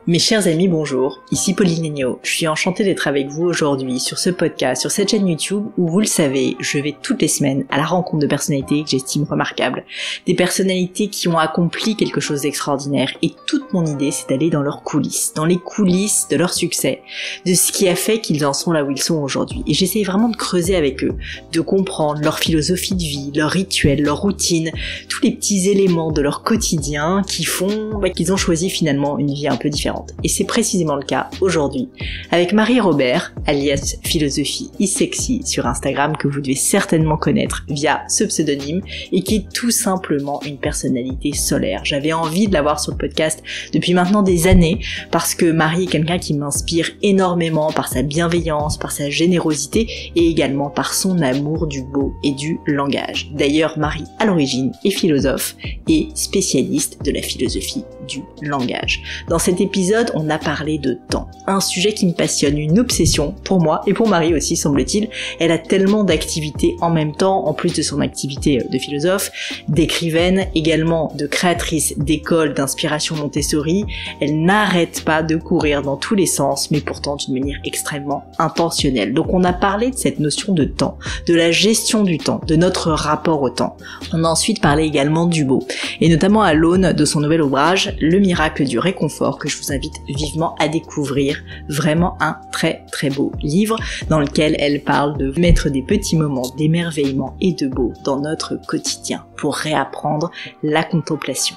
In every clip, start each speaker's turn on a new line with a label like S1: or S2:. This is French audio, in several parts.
S1: Mes chers amis, bonjour, ici Pauline Legnaud. Je suis enchantée d'être avec vous aujourd'hui sur ce podcast, sur cette chaîne YouTube où, vous le savez, je vais toutes les semaines à la rencontre de personnalités que j'estime remarquables. Des personnalités qui ont accompli quelque chose d'extraordinaire et toute mon idée c'est d'aller dans leurs coulisses, dans les coulisses de leur succès, de ce qui a fait qu'ils en sont là où ils sont aujourd'hui. Et j'essaie vraiment de creuser avec eux, de comprendre leur philosophie de vie, leurs rituels, leurs routines, tous les petits éléments de leur quotidien qui font qu'ils ont choisi finalement une vie un peu différente. Et c'est précisément le cas aujourd'hui avec Marie Robert, alias Philosophie is Sexy sur Instagram, que vous devez certainement connaître via ce pseudonyme et qui est tout simplement une personnalité solaire. J'avais envie de l'avoir sur le podcast depuis maintenant des années parce que Marie est quelqu'un qui m'inspire énormément par sa bienveillance, par sa générosité et également par son amour du beau et du langage. D'ailleurs, Marie, à l'origine, est philosophe et spécialiste de la philosophie du langage. Dans cet épisode, on a parlé de temps, un sujet qui me passionne, une obsession pour moi et pour Marie aussi, semble-t-il. Elle a tellement d'activités en même temps, en plus de son activité de philosophe, d'écrivaine, également de créatrice d'écoles d'inspiration Montessori. Elle n'arrête pas de courir dans tous les sens, mais pourtant d'une manière extrêmement intentionnelle. Donc on a parlé de cette notion de temps, de la gestion du temps, de notre rapport au temps. On a ensuite parlé également du beau, et notamment à l'aune de son nouvel ouvrage, Le miracle du réconfort, que je vous invite vivement à découvrir. Vraiment un très très beau livre dans lequel elle parle de mettre des petits moments d'émerveillement et de beau dans notre quotidien pour réapprendre la contemplation.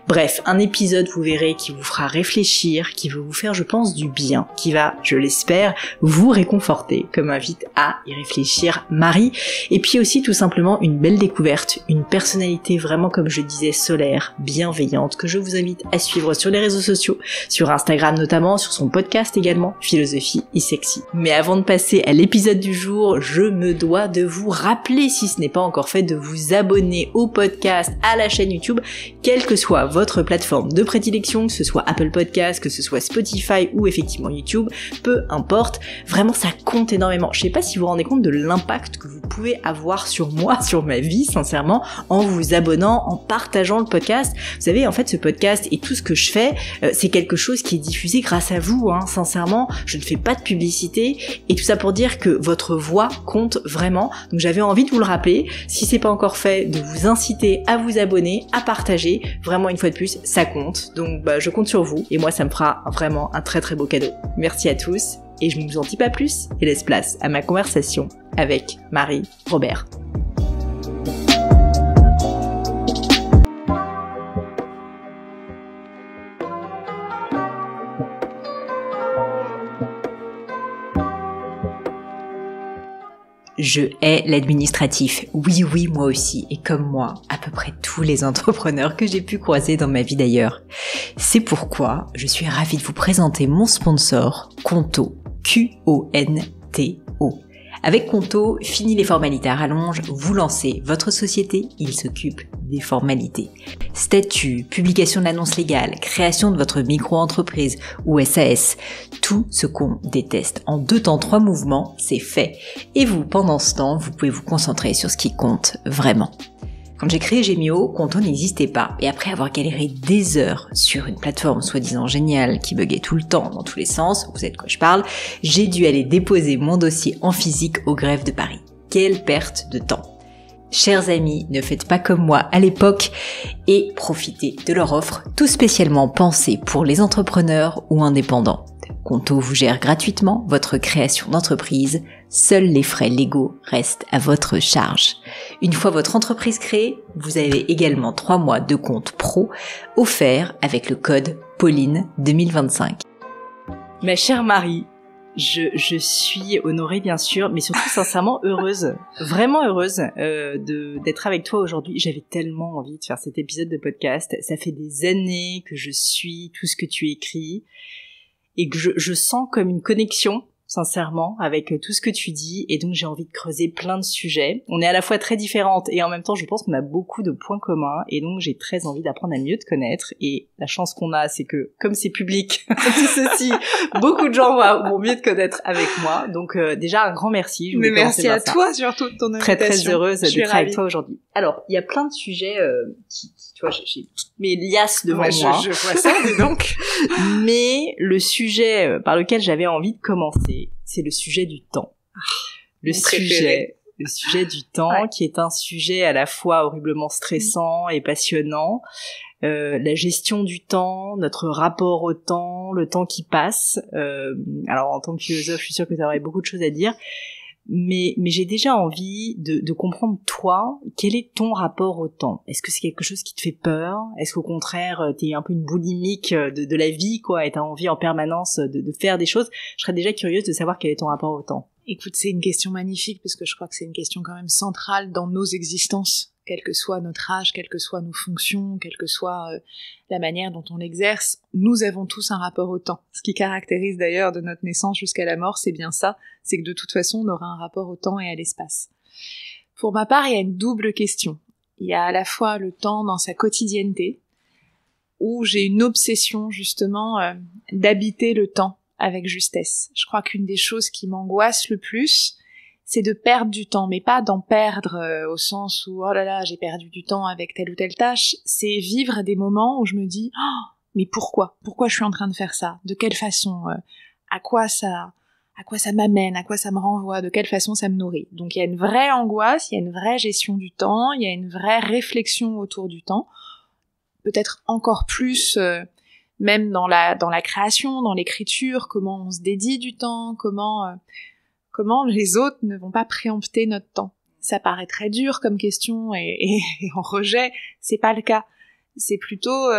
S1: Bref, un épisode, vous verrez, qui vous fera réfléchir, qui va vous faire, je pense, du bien, qui va, je l'espère, vous réconforter, comme invite à y réfléchir Marie. Et puis aussi, tout simplement, une belle découverte, une personnalité vraiment, comme je disais, solaire, bienveillante, que je vous invite à suivre sur les réseaux sociaux, sur Instagram notamment, sur son podcast également, Philosophie is Sexy. Mais avant de passer à l'épisode du jour, je me dois de vous rappeler, si ce n'est pas encore fait, de vous abonner au podcast, à la chaîne YouTube, quelle que soit votre plateforme de prédilection, que ce soit Apple Podcast, que ce soit Spotify ou effectivement YouTube, peu importe, vraiment ça compte énormément. Je sais pas si vous vous rendez compte de l'impact que vous pouvez avoir sur moi, sur ma vie, sincèrement, en vous abonnant, en partageant le podcast. Vous savez, en fait, ce podcast et tout ce que je fais, c'est quelque chose qui est diffusé grâce à vous, sincèrement. Je ne fais pas de publicité et tout ça pour dire que votre voix compte vraiment. Donc j'avais envie de vous le rappeler. Si c'est pas encore fait, de vous inciter à vous abonner, à partager. Vraiment, une fois de plus, ça compte. Donc je compte sur vous et moi ça me fera vraiment un très très beau cadeau. Merci à tous et je ne vous en dis pas plus et laisse place à ma conversation avec Marie Robert. Je hais l'administratif. Oui, moi aussi. Et comme moi, à peu près tous les entrepreneurs que j'ai pu croiser dans ma vie d'ailleurs. C'est pourquoi je suis ravie de vous présenter mon sponsor, Conto. Q-O-N-T-O. Avec Conto, fini les formalités à rallonge, vous lancez votre société, il s'occupe des formalités. Statut, publication de l'annonce légale, création de votre micro-entreprise ou SAS, tout ce qu'on déteste. En 2 temps 3 mouvements, c'est fait. Et vous, pendant ce temps, vous pouvez vous concentrer sur ce qui compte vraiment. Quand j'ai créé Gemio, Conto n'existait pas. Et après avoir galéré des heures sur une plateforme soi-disant géniale qui buguait tout le temps dans tous les sens, vous savez de quoi je parle, j'ai dû aller déposer mon dossier en physique au greffe de Paris. Quelle perte de temps! Chers amis, ne faites pas comme moi à l'époque et profitez de leur offre tout spécialement pensée pour les entrepreneurs ou indépendants. Conto vous gère gratuitement votre création d'entreprise. Seuls les frais légaux restent à votre charge. Une fois votre entreprise créée, vous avez également 3 mois de compte pro offerts avec le code Pauline 2025. Ma chère Marie, je suis honorée bien sûr, mais surtout sincèrement heureuse, vraiment heureuse d'être avec toi aujourd'hui. J'avais tellement envie de faire cet épisode de podcast. Ça fait des années que je suis tout ce que tu écris et que je sens comme une connexion, sincèrement, avec tout ce que tu dis, et donc j'ai envie de creuser plein de sujets. On est à la fois très différentes et en même temps je pense qu'on a beaucoup de points communs, et donc j'ai très envie d'apprendre à mieux te connaître. Et la chance qu'on a, c'est que comme c'est public, tout ceci, beaucoup de gens vont mieux te connaître avec moi. Donc déjà un grand merci.
S2: Mais merci à toi surtout de ton invitation.
S1: Très heureuse d'être avec toi aujourd'hui. Alors il y a plein de sujets qui Tu vois, j'ai toutes mes liasses devant moi.
S2: Je vois ça, dis donc.
S1: Mais le sujet par lequel j'avais envie de commencer, c'est le sujet du temps. Le sujet du temps, qui est un sujet à la fois horriblement stressant et passionnant. La gestion du temps, notre rapport au temps, le temps qui passe. Alors en tant que philosophe, je suis sûre que tu aurais beaucoup de choses à dire. Mais j'ai déjà envie de comprendre, toi, quel est ton rapport au temps? Est-ce que c'est quelque chose qui te fait peur? Est-ce qu'au contraire, t'es un peu une boulimique de la vie, quoi, et t'as envie en permanence de faire des choses? Je serais déjà curieuse de savoir quel est ton rapport au temps.
S2: Écoute, c'est une question magnifique, parce que je crois que c'est une question quand même centrale dans nos existences, quel que soit notre âge, quelles que soient nos fonctions, quelle que soit la manière dont on l'exerce. Nous avons tous un rapport au temps. Ce qui caractérise d'ailleurs de notre naissance jusqu'à la mort, c'est bien ça, c'est que de toute façon, on aura un rapport au temps et à l'espace. Pour ma part, il y a une double question. Il y a à la fois le temps dans sa quotidienneté, où j'ai une obsession justement d'habiter le temps avec justesse. Je crois qu'une des choses qui m'angoisse le plus, c'est de perdre du temps, mais pas d'en perdre au sens où, oh là là, j'ai perdu du temps avec telle ou telle tâche, c'est vivre des moments où je me dis, oh, mais pourquoi je suis en train de faire ça? De quelle façon? À quoi ça m'amène? À quoi ça me renvoie? De quelle façon ça me nourrit? Donc il y a une vraie angoisse, il y a une vraie gestion du temps, il y a une vraie réflexion autour du temps, peut-être encore plus même dans la création, dans l'écriture, comment on se dédie du temps, comment les autres ne vont pas préempter notre temps. Ça paraît très dur comme question et en rejet, c'est pas le cas. C'est plutôt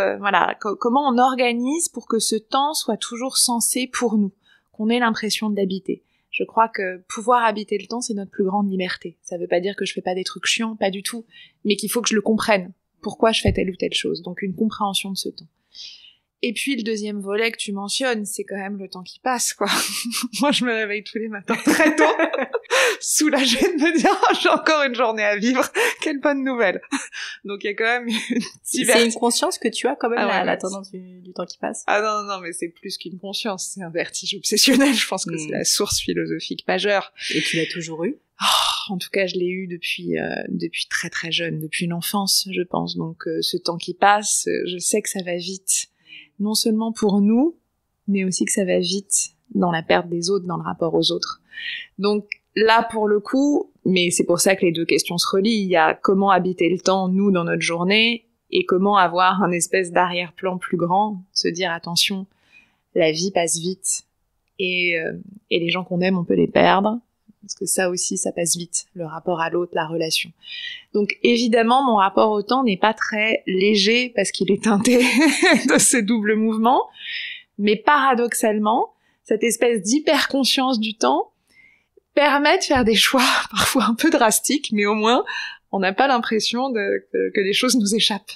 S2: comment on organise pour que ce temps soit toujours censé pour nous, qu'on ait l'impression de l'habiter. Je crois que pouvoir habiter le temps, c'est notre plus grande liberté. Ça veut pas dire que je fais pas des trucs chiants, pas du tout, mais qu'il faut que je le comprenne. Pourquoi je fais telle ou telle chose. Donc une compréhension de ce temps. Et puis le deuxième volet que tu mentionnes, c'est quand même le temps qui passe, quoi. Moi, je me réveille tous les matins très tôt, soulagée de me dire oh, j'ai encore une journée à vivre, quelle bonne nouvelle. Donc il y a quand même une
S1: C'est une conscience que tu as quand même la tendance du temps qui passe.
S2: Ah non, mais c'est plus qu'une conscience, c'est un vertige obsessionnel. Je pense que c'est la source philosophique majeure.
S1: Et tu l'as toujours eu?
S2: En tout cas, je l'ai eu depuis très très jeune, depuis l'enfance, je pense. Donc ce temps qui passe, je sais que ça va vite. Non seulement pour nous, mais aussi que ça va vite dans la perte des autres, dans le rapport aux autres. Donc là, pour le coup, mais c'est pour ça que les deux questions se relient, il y a comment habiter le temps, nous, dans notre journée, et comment avoir un espèce d'arrière-plan plus grand, se dire, attention, la vie passe vite, et les gens qu'on aime, on peut les perdre, parce que ça aussi, ça passe vite, le rapport à l'autre, la relation. Donc évidemment, mon rapport au temps n'est pas très léger, parce qu'il est teinté de ces doubles mouvements, mais paradoxalement, cette espèce d'hyper-conscience du temps permet de faire des choix parfois un peu drastiques, mais au moins, on n'a pas l'impression que les choses nous échappent.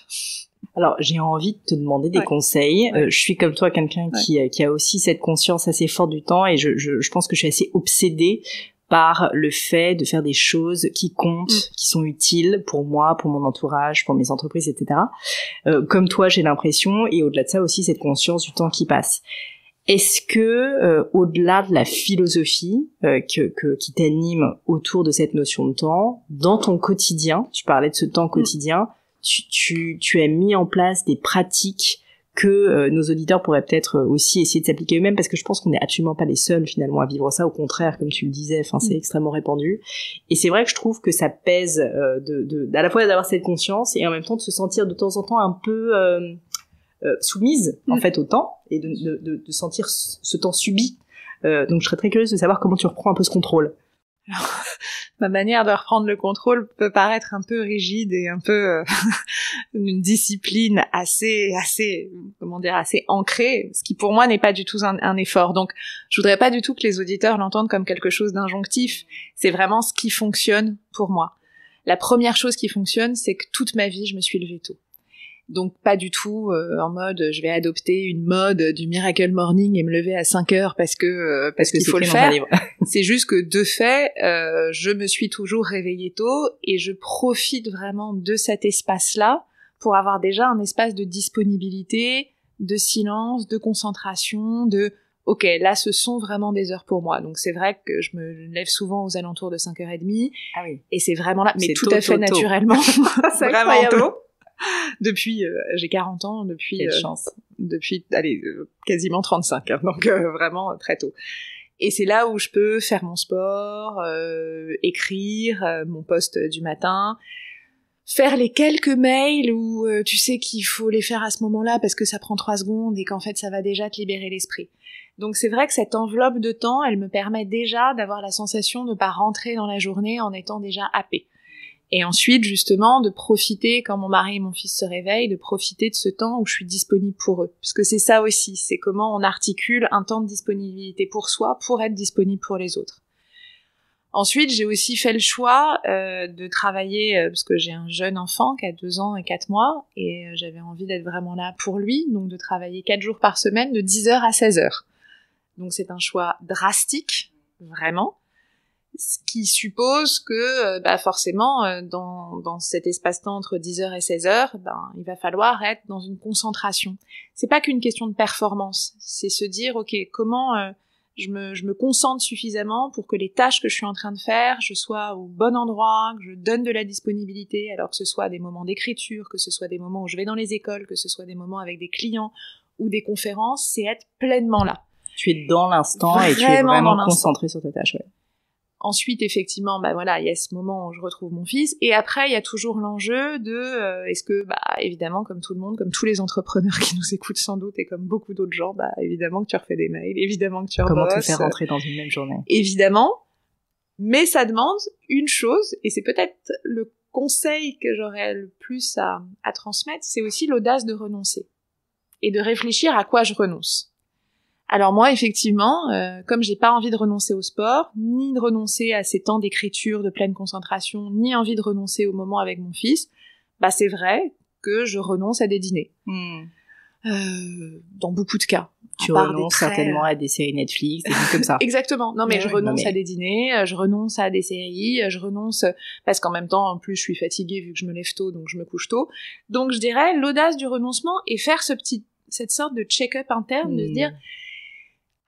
S1: Alors, j'ai envie de te demander des conseils. Je suis comme toi quelqu'un qui a aussi cette conscience assez forte du temps, et je pense que je suis assez obsédée par le fait de faire des choses qui comptent, qui sont utiles pour moi, pour mon entourage, pour mes entreprises, etc. Comme toi, j'ai l'impression, et au-delà de ça aussi, cette conscience du temps qui passe. Est-ce que, au-delà de la philosophie qui t'anime autour de cette notion de temps, dans ton quotidien, tu parlais de ce temps quotidien, tu as mis en place des pratiques que nos auditeurs pourraient peut-être aussi essayer de s'appliquer eux-mêmes, parce que je pense qu'on n'est absolument pas les seuls finalement à vivre ça, au contraire, comme tu le disais, c'est extrêmement répandu. Et c'est vrai que je trouve que ça pèse à la fois d'avoir cette conscience et en même temps de se sentir de temps en temps un peu soumise en fait au temps, et de sentir ce temps subi. Donc je serais très curieuse de savoir comment tu reprends un peu ce contrôle.
S2: Alors, ma manière de reprendre le contrôle peut paraître un peu rigide et un peu une discipline assez ancrée, ce qui pour moi n'est pas du tout un effort. Donc je voudrais pas du tout que les auditeurs l'entendent comme quelque chose d'injonctif. C'est vraiment ce qui fonctionne pour moi. La première chose qui fonctionne, c'est que toute ma vie je me suis levée tôt. Donc pas du tout en mode je vais adopter une mode du miracle morning et me lever à 5 heures parce qu'il faut le faire. C'est juste que de fait, je me suis toujours réveillée tôt et je profite vraiment de cet espace-là pour avoir déjà un espace de disponibilité, de silence, de concentration, ok, là ce sont vraiment des heures pour moi. Donc c'est vrai que je me lève souvent aux alentours de 5h30.
S1: Ah oui.
S2: Et c'est vraiment là, mais
S1: c'est
S2: tout à fait naturellement.
S1: C'est vraiment tôt.
S2: Depuis, j'ai 40 ans,
S1: Quelle chance.
S2: Depuis, quasiment 35, hein, donc vraiment très tôt. Et c'est là où je peux faire mon sport, écrire mon post du matin, faire les quelques mails où tu sais qu'il faut les faire à ce moment-là parce que ça prend 3 secondes et qu'en fait ça va déjà te libérer l'esprit. Donc c'est vrai que cette enveloppe de temps, elle me permet déjà d'avoir la sensation de pas rentrer dans la journée en étant déjà happée. Et ensuite, justement, de profiter, quand mon mari et mon fils se réveillent, de profiter de ce temps où je suis disponible pour eux. Parce que c'est ça aussi, c'est comment on articule un temps de disponibilité pour soi pour être disponible pour les autres. Ensuite, j'ai aussi fait le choix de travailler, parce que j'ai un jeune enfant qui a 2 ans et 4 mois, et j'avais envie d'être vraiment là pour lui, donc de travailler 4 jours par semaine, de 10h à 16h. Donc c'est un choix drastique, vraiment. Ce qui suppose que forcément dans cet espace-temps entre 10h et 16h, il va falloir être dans une concentration. C'est pas qu'une question de performance, c'est se dire OK, comment je me concentre suffisamment pour que les tâches que je suis en train de faire, je sois au bon endroit, que je donne de la disponibilité, alors que ce soit des moments d'écriture, que ce soit des moments où je vais dans les écoles, que ce soit des moments avec des clients ou des conférences, c'est être pleinement là.
S1: Tu es dans l'instant et tu es vraiment concentré sur ta tâche, ouais.
S2: Ensuite, effectivement, il y a ce moment où je retrouve mon fils. Et après, il y a toujours l'enjeu de, est-ce que, évidemment, comme tout le monde, comme tous les entrepreneurs qui nous écoutent sans doute, et comme beaucoup d'autres gens, évidemment que tu refais des mails, évidemment que tu rebosses.
S1: Comment te faire rentrer dans une même journée?
S2: Évidemment. Mais ça demande une chose, et c'est peut-être le conseil que j'aurais le plus à transmettre, c'est aussi l'audace de renoncer. Et de réfléchir à quoi je renonce. Alors moi, effectivement, comme j'ai pas envie de renoncer au sport, ni de renoncer à ces temps d'écriture de pleine concentration, ni envie de renoncer au moment avec mon fils, c'est vrai que je renonce à des dîners. Dans beaucoup de cas.
S1: Tu renonces certainement à des séries Netflix, des trucs comme ça.
S2: Exactement. Non, mais je renonce à des dîners, je renonce à des séries, je renonce parce qu'en même temps, en plus, je suis fatiguée vu que je me lève tôt, donc je me couche tôt. Donc, je dirais l'audace du renoncement et faire cette sorte de check-up interne, de se dire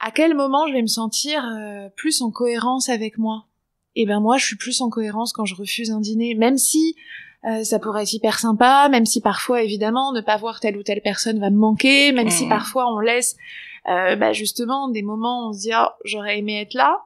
S2: à quel moment je vais me sentir plus en cohérence avec moi. Et moi, je suis plus en cohérence quand je refuse un dîner, même si ça pourrait être hyper sympa, même si parfois, évidemment, ne pas voir telle ou telle personne va me manquer, même si parfois on laisse justement des moments où on se dit « Oh, j'aurais aimé être là ».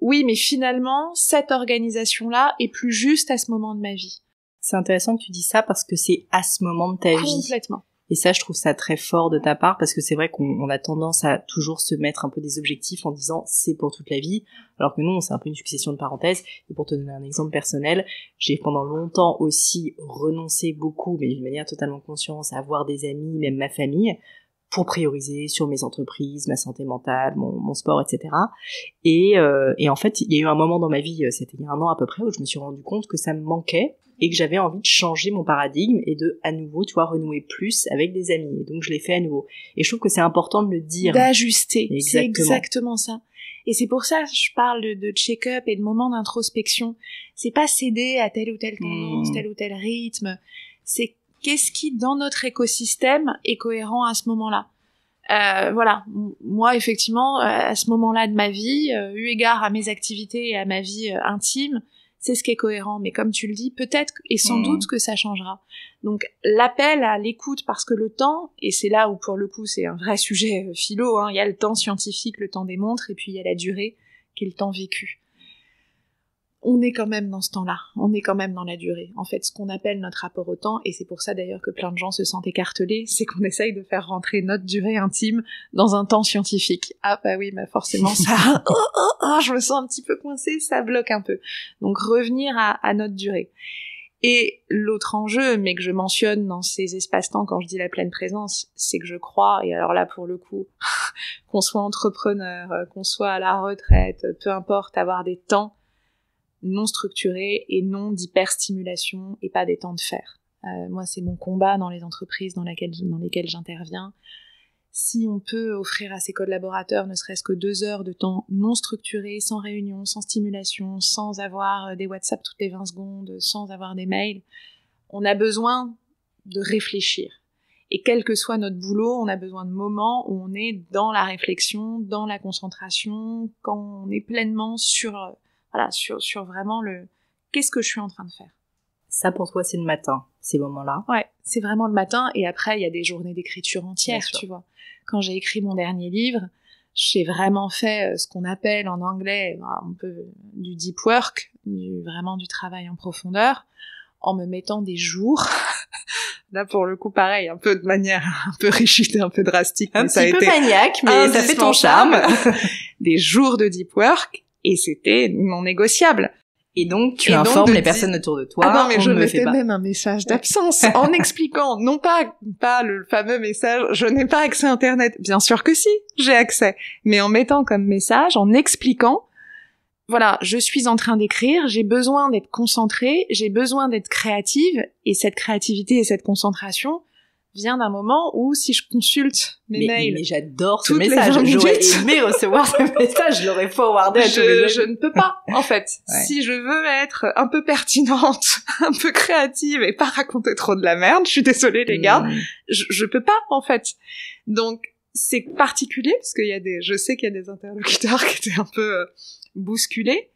S2: Oui, mais finalement, cette organisation-là est plus juste à ce moment de ma vie.
S1: C'est intéressant que tu dis ça parce que c'est à ce moment de ta vie.
S2: Complètement.
S1: Et ça, je trouve ça très fort de ta part parce que c'est vrai qu'on a tendance à toujours se mettre un peu des objectifs en disant c'est pour toute la vie, alors que nous, c'est un peu une succession de parenthèses. Et pour te donner un exemple personnel, j'ai pendant longtemps aussi renoncé beaucoup, mais d'une manière totalement consciente, à voir des amis, même ma famille, pour prioriser sur mes entreprises, ma santé mentale, mon sport, etc. Et en fait, il y a eu un moment dans ma vie, c'était il y a 1 an à peu près, où je me suis rendu compte que ça me manquait et que j'avais envie de changer mon paradigme et de, à nouveau, renouer plus avec des amis. Et donc, je l'ai fait à nouveau. Et je trouve que c'est important de le dire.
S2: D'ajuster. C'est exactement ça. Et c'est pour ça que je parle de check-up et de moments d'introspection. C'est pas céder à telle ou telle tendance, tel ou tel rythme. C'est qu'est-ce qui, dans notre écosystème, est cohérent à ce moment-là. Moi, effectivement, à ce moment-là de ma vie, eu égard à mes activités et à ma vie intime, c'est ce qui est cohérent. Mais comme tu le dis, peut-être et sans doute que ça changera. Donc, l'appel à l'écoute, parce que le temps, et c'est là où, pour le coup, c'est un vrai sujet philo, il y a le temps scientifique, le temps des montres, et puis il y a la durée, qui est le temps vécu. On est quand même dans ce temps-là, on est quand même dans la durée. En fait, ce qu'on appelle notre rapport au temps, et c'est pour ça d'ailleurs que plein de gens se sentent écartelés, c'est qu'on essaye de faire rentrer notre durée intime dans un temps scientifique. Ah oui, forcément ça, je me sens un petit peu coincée, ça bloque un peu. Donc revenir à notre durée. Et l'autre enjeu, mais que je mentionne dans ces espaces-temps quand je dis la pleine présence, c'est que je crois, et alors là pour le coup, qu'on soit entrepreneur, qu'on soit à la retraite, peu importe, avoir des temps non structurés et non d'hyperstimulation et pas des temps de faire. Moi, c'est mon combat dans les entreprises dans lesquelles j'interviens. Si on peut offrir à ses collaborateurs ne serait-ce que 2 heures de temps non structuré, sans réunion, sans stimulation, sans avoir des WhatsApp toutes les 20 secondes, sans avoir des mails, on a besoin de réfléchir. Et quel que soit notre boulot, on a besoin de moments où on est dans la réflexion, dans la concentration, quand on est pleinement sur vraiment qu'est-ce que je suis en train de faire.
S1: Ça, pour toi, c'est le matin, ces moments-là.
S2: Ouais, c'est vraiment le matin. Et après, il y a des journées d'écriture entières, tu vois. Quand j'ai écrit mon dernier livre, j'ai vraiment fait ce qu'on appelle en anglais un peu du deep work, vraiment du travail en profondeur, en me mettant des jours. Là, pour le coup, pareil, un peu de manière un peu rigide et un peu drastique.
S1: Un petit peu maniaque, mais ça fait ton charme.
S2: Des jours de deep work, et c'était non négociable.
S1: Et donc, tu informes les personnes autour de toi.
S2: Ah non, mais je mettais même un message d'absence en expliquant, non pas le fameux message, je n'ai pas accès à Internet. Bien sûr que si, j'ai accès. Mais en mettant comme message, en expliquant, voilà, je suis en train d'écrire, j'ai besoin d'être concentrée, j'ai besoin d'être créative, et cette créativité et cette concentration vient d'un moment où si je consulte mes mails...
S1: Mais j'adore ce message, j'aurais aimé recevoir ce message, je l'aurais forwardé à tous les
S2: je ne peux pas, en fait. Ouais. Si je veux être un peu pertinente, un peu créative et pas raconter trop de la merde, je suis désolée les gars, je peux pas, en fait. Donc, c'est particulier, parce je sais qu'il y a des interlocuteurs qui étaient un peu bousculés,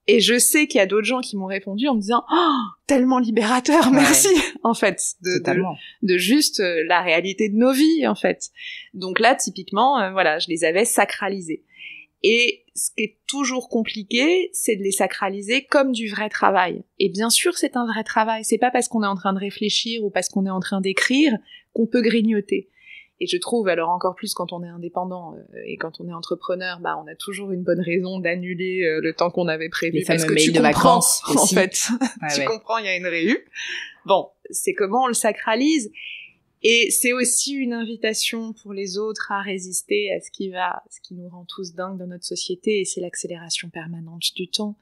S2: et je sais qu'il y a d'autres gens qui m'ont répondu en me disant « Oh, tellement libérateur, merci !» En fait, de juste la réalité de nos vies, en fait. Donc là, typiquement, voilà, je les avais sacralisés. Et ce qui est toujours compliqué, c'est de les sacraliser comme du vrai travail. Et bien sûr, c'est un vrai travail. C'est pas parce qu'on est en train de réfléchir ou parce qu'on est en train d'écrire qu'on peut grignoter. Et je trouve, alors encore plus quand on est indépendant et quand on est entrepreneur, bah on a toujours une bonne raison d'annuler le temps qu'on avait prévu.
S1: Les fameux mails de vacances aussi.
S2: En fait, tu comprends, il y a une réu. Bon, c'est comment on le sacralise. Et c'est aussi une invitation pour les autres à résister à ce qui nous rend tous dingues dans notre société, et c'est l'accélération permanente du temps.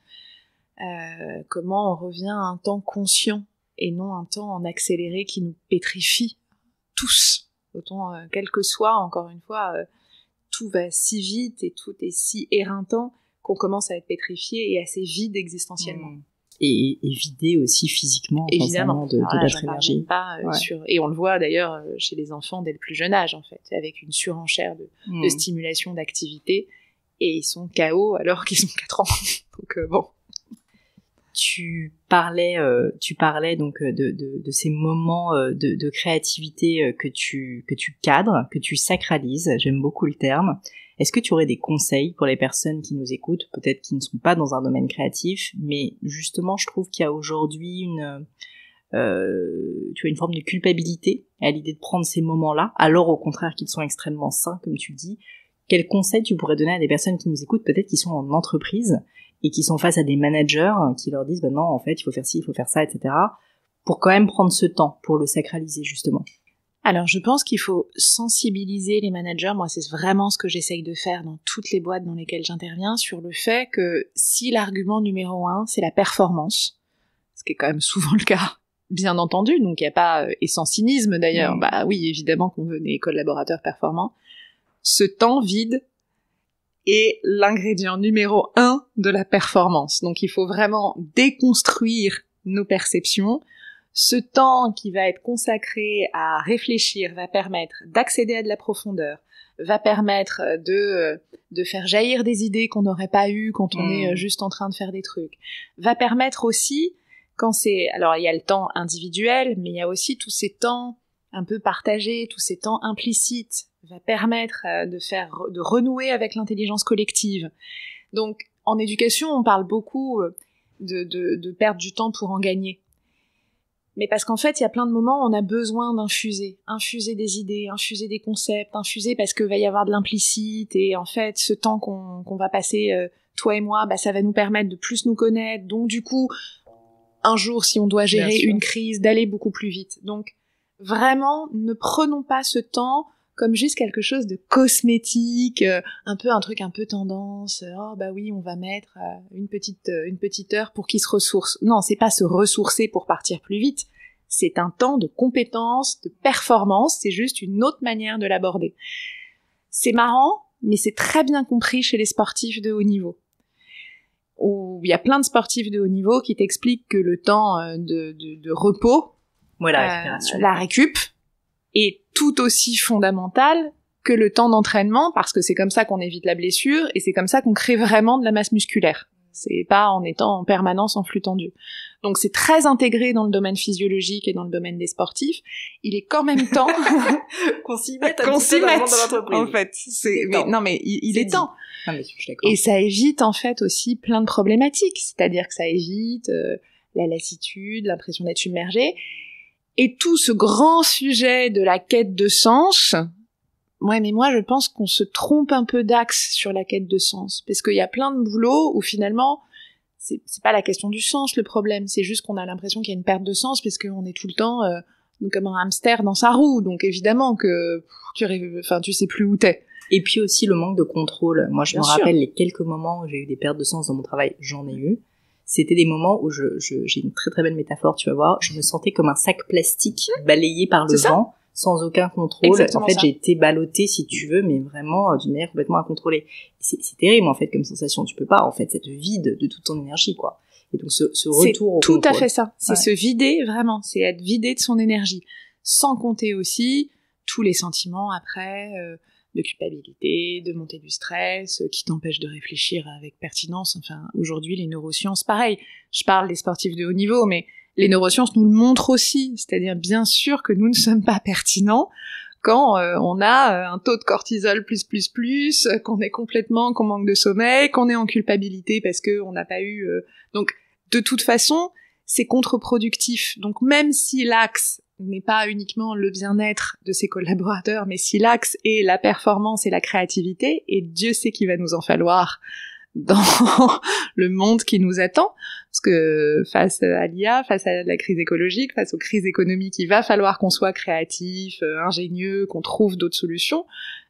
S2: Comment on revient à un temps conscient et non un temps en accéléré qui nous pétrifie tous. Autant, quel que soit, encore une fois, tout va si vite et tout est si éreintant qu'on commence à être pétrifié et assez vide existentiellement.
S1: Et vidé aussi physiquement,
S2: évidemment,
S1: de notre énergie.
S2: Et on le voit d'ailleurs chez les enfants dès le plus jeune âge, en fait, avec une surenchère de stimulation, d'activité, et ils sont KO alors qu'ils ont 4 ans. Donc bon.
S1: Tu parlais donc de ces moments de créativité que tu cadres, que tu sacralises. J'aime beaucoup le terme. Est-ce que tu aurais des conseils pour les personnes qui nous écoutent, peut-être qui ne sont pas dans un domaine créatif, mais justement, je trouve qu'il y a aujourd'hui une forme de culpabilité à l'idée de prendre ces moments-là, alors au contraire qu'ils sont extrêmement sains, comme tu le dis. Quels conseils tu pourrais donner à des personnes qui nous écoutent, peut-être qui sont en entreprise et qui sont face à des managers qui leur disent non, en fait, il faut faire ci, il faut faire ça, etc., pour quand même prendre ce temps pour le sacraliser, justement?
S2: Alors, je pense qu'il faut sensibiliser les managers. Moi, c'est vraiment ce que j'essaye de faire dans toutes les boîtes dans lesquelles j'interviens, sur le fait que si l'argument numéro 1, c'est la performance, ce qui est quand même souvent le cas, bien entendu, donc il n'y a pas, et sans cynisme d'ailleurs, bah oui, évidemment qu'on veut des collaborateurs performants, ce temps vide est l'ingrédient numéro 1 de la performance. Donc il faut vraiment déconstruire nos perceptions. Ce temps qui va être consacré à réfléchir va permettre d'accéder à de la profondeur, va permettre de faire jaillir des idées qu'on n'aurait pas eues quand on est juste en train de faire des trucs, va permettre aussi, alors il y a le temps individuel, mais il y a aussi tous ces temps un peu partagés, tous ces temps implicites, va permettre de renouer avec l'intelligence collective. Donc, en éducation, on parle beaucoup de perdre du temps pour en gagner. Mais parce qu'en fait, il y a plein de moments où on a besoin d'infuser des idées, infuser des concepts, infuser parce que va y avoir de l'implicite, et en fait, ce temps qu'on va passer, toi et moi, bah, ça va nous permettre de plus nous connaître, donc du coup, un jour, si on doit gérer une crise, d'aller beaucoup plus vite. Donc, vraiment, ne prenons pas ce temps comme juste quelque chose de cosmétique, un truc un peu tendance, oh bah oui, on va mettre une petite heure pour qu'il se ressource. Non, c'est pas se ressourcer pour partir plus vite, c'est un temps de compétence, de performance, c'est juste une autre manière de l'aborder. C'est marrant, mais c'est très bien compris chez les sportifs de haut niveau. Où il y a plein de sportifs de haut niveau qui t'expliquent que le temps de repos, la récup, est tout aussi fondamental que le temps d'entraînement, parce que c'est comme ça qu'on évite la blessure et c'est comme ça qu'on crée vraiment de la masse musculaire. C'est pas en étant en permanence en flux tendu. Donc c'est très intégré dans le domaine physiologique et dans le domaine des sportifs. Il est qu'en même temps
S1: qu'on s'y mette
S2: dans
S1: l'entreprise.
S2: En fait, il est temps.
S1: Non, mais je suis d'accord.
S2: Et ça évite en fait aussi plein de problématiques, c'est-à-dire que ça évite la lassitude, l'impression d'être submergé, et tout ce grand sujet de la quête de sens. Ouais, mais moi je pense qu'on se trompe un peu d'axe sur la quête de sens, parce qu'il y a plein de boulots où finalement c'est pas la question du sens le problème, c'est juste qu'on a l'impression qu'il y a une perte de sens parce qu'on est tout le temps comme un hamster dans sa roue, donc évidemment que tu sais plus où t'es.
S1: Et puis aussi le manque de contrôle. Moi, je
S2: Bien
S1: me
S2: sûr.
S1: rappelle les quelques moments où j'ai eu des pertes de sens dans mon travail, j'en ai eu. C'était des moments où j'ai une très très belle métaphore, tu vas voir, je me sentais comme un sac plastique balayé par le vent, sans aucun contrôle.
S2: Exactement
S1: en fait,
S2: ça.
S1: j'ai été ballottée, si tu veux, mais vraiment d'une manière complètement incontrôlée. C'est terrible, en fait, comme sensation. Tu peux pas, en fait, ça te vide de toute ton énergie, quoi. Et donc, ce retour au
S2: tout
S1: contrôle.
S2: à fait ça. C'est se vider, vraiment. C'est être vidé de son énergie. Sans compter aussi tous les sentiments après, de culpabilité, de montée du stress, qui t'empêchent de réfléchir avec pertinence. Enfin, aujourd'hui, les neurosciences, pareil. Je parle des sportifs de haut niveau, mais les neurosciences nous le montrent aussi. C'est-à-dire, bien sûr que nous ne sommes pas pertinents quand on a un taux de cortisol plus, qu'on manque de sommeil, qu'on est en culpabilité parce que on n'a pas eu... Donc, de toute façon, c'est contre-productif. Donc, même si l'axe n'est pas uniquement le bien-être de ses collaborateurs, mais si l'axe est la performance et la créativité, et Dieu sait qu'il va nous en falloir dans le monde qui nous attend, parce que face à l'IA, face à la crise écologique, face aux crises économiques, il va falloir qu'on soit créatif, ingénieux, qu'on trouve d'autres solutions.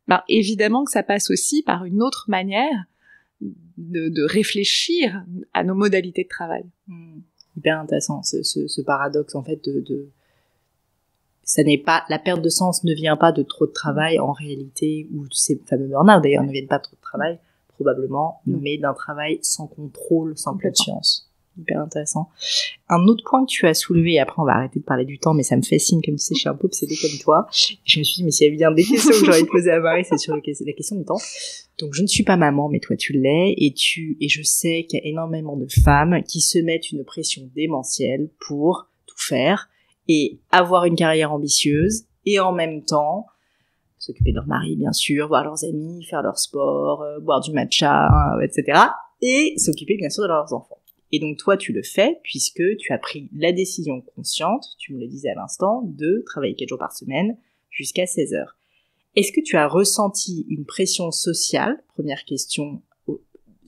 S2: Ben, évidemment que ça passe aussi par une autre manière de réfléchir à nos modalités de travail.
S1: Hyper intéressant, ce paradoxe, en fait, ça n'est pas, la perte de sens ne vient pas de trop de travail, en réalité, ou ces fameux burn-out, d'ailleurs, ne viennent pas de trop de travail, probablement, mais d'un travail sans contrôle, sans conscience. Hyper intéressant. Un autre point que tu as soulevé, et après on va arrêter de parler du temps, mais ça me fascine, comme tu sais, je suis un peu obsédée comme toi. Je me suis dit, mais s'il y avait bien des questions que j'aurais envie de poser à Marie, c'est sur la question du temps. Donc je ne suis pas maman, mais toi tu l'es, et je sais qu'il y a énormément de femmes qui se mettent une pression démentielle pour tout faire, et avoir une carrière ambitieuse, et en même temps, s'occuper de leur mari, bien sûr, voir leurs amis, faire leur sport, boire du matcha, etc. Et s'occuper, bien sûr, de leurs enfants. Et donc, toi, tu le fais, puisque tu as pris la décision consciente, tu me le disais à l'instant, de travailler 4 jours par semaine, jusqu'à 16 heures. Est-ce que tu as ressenti une pression sociale, première question,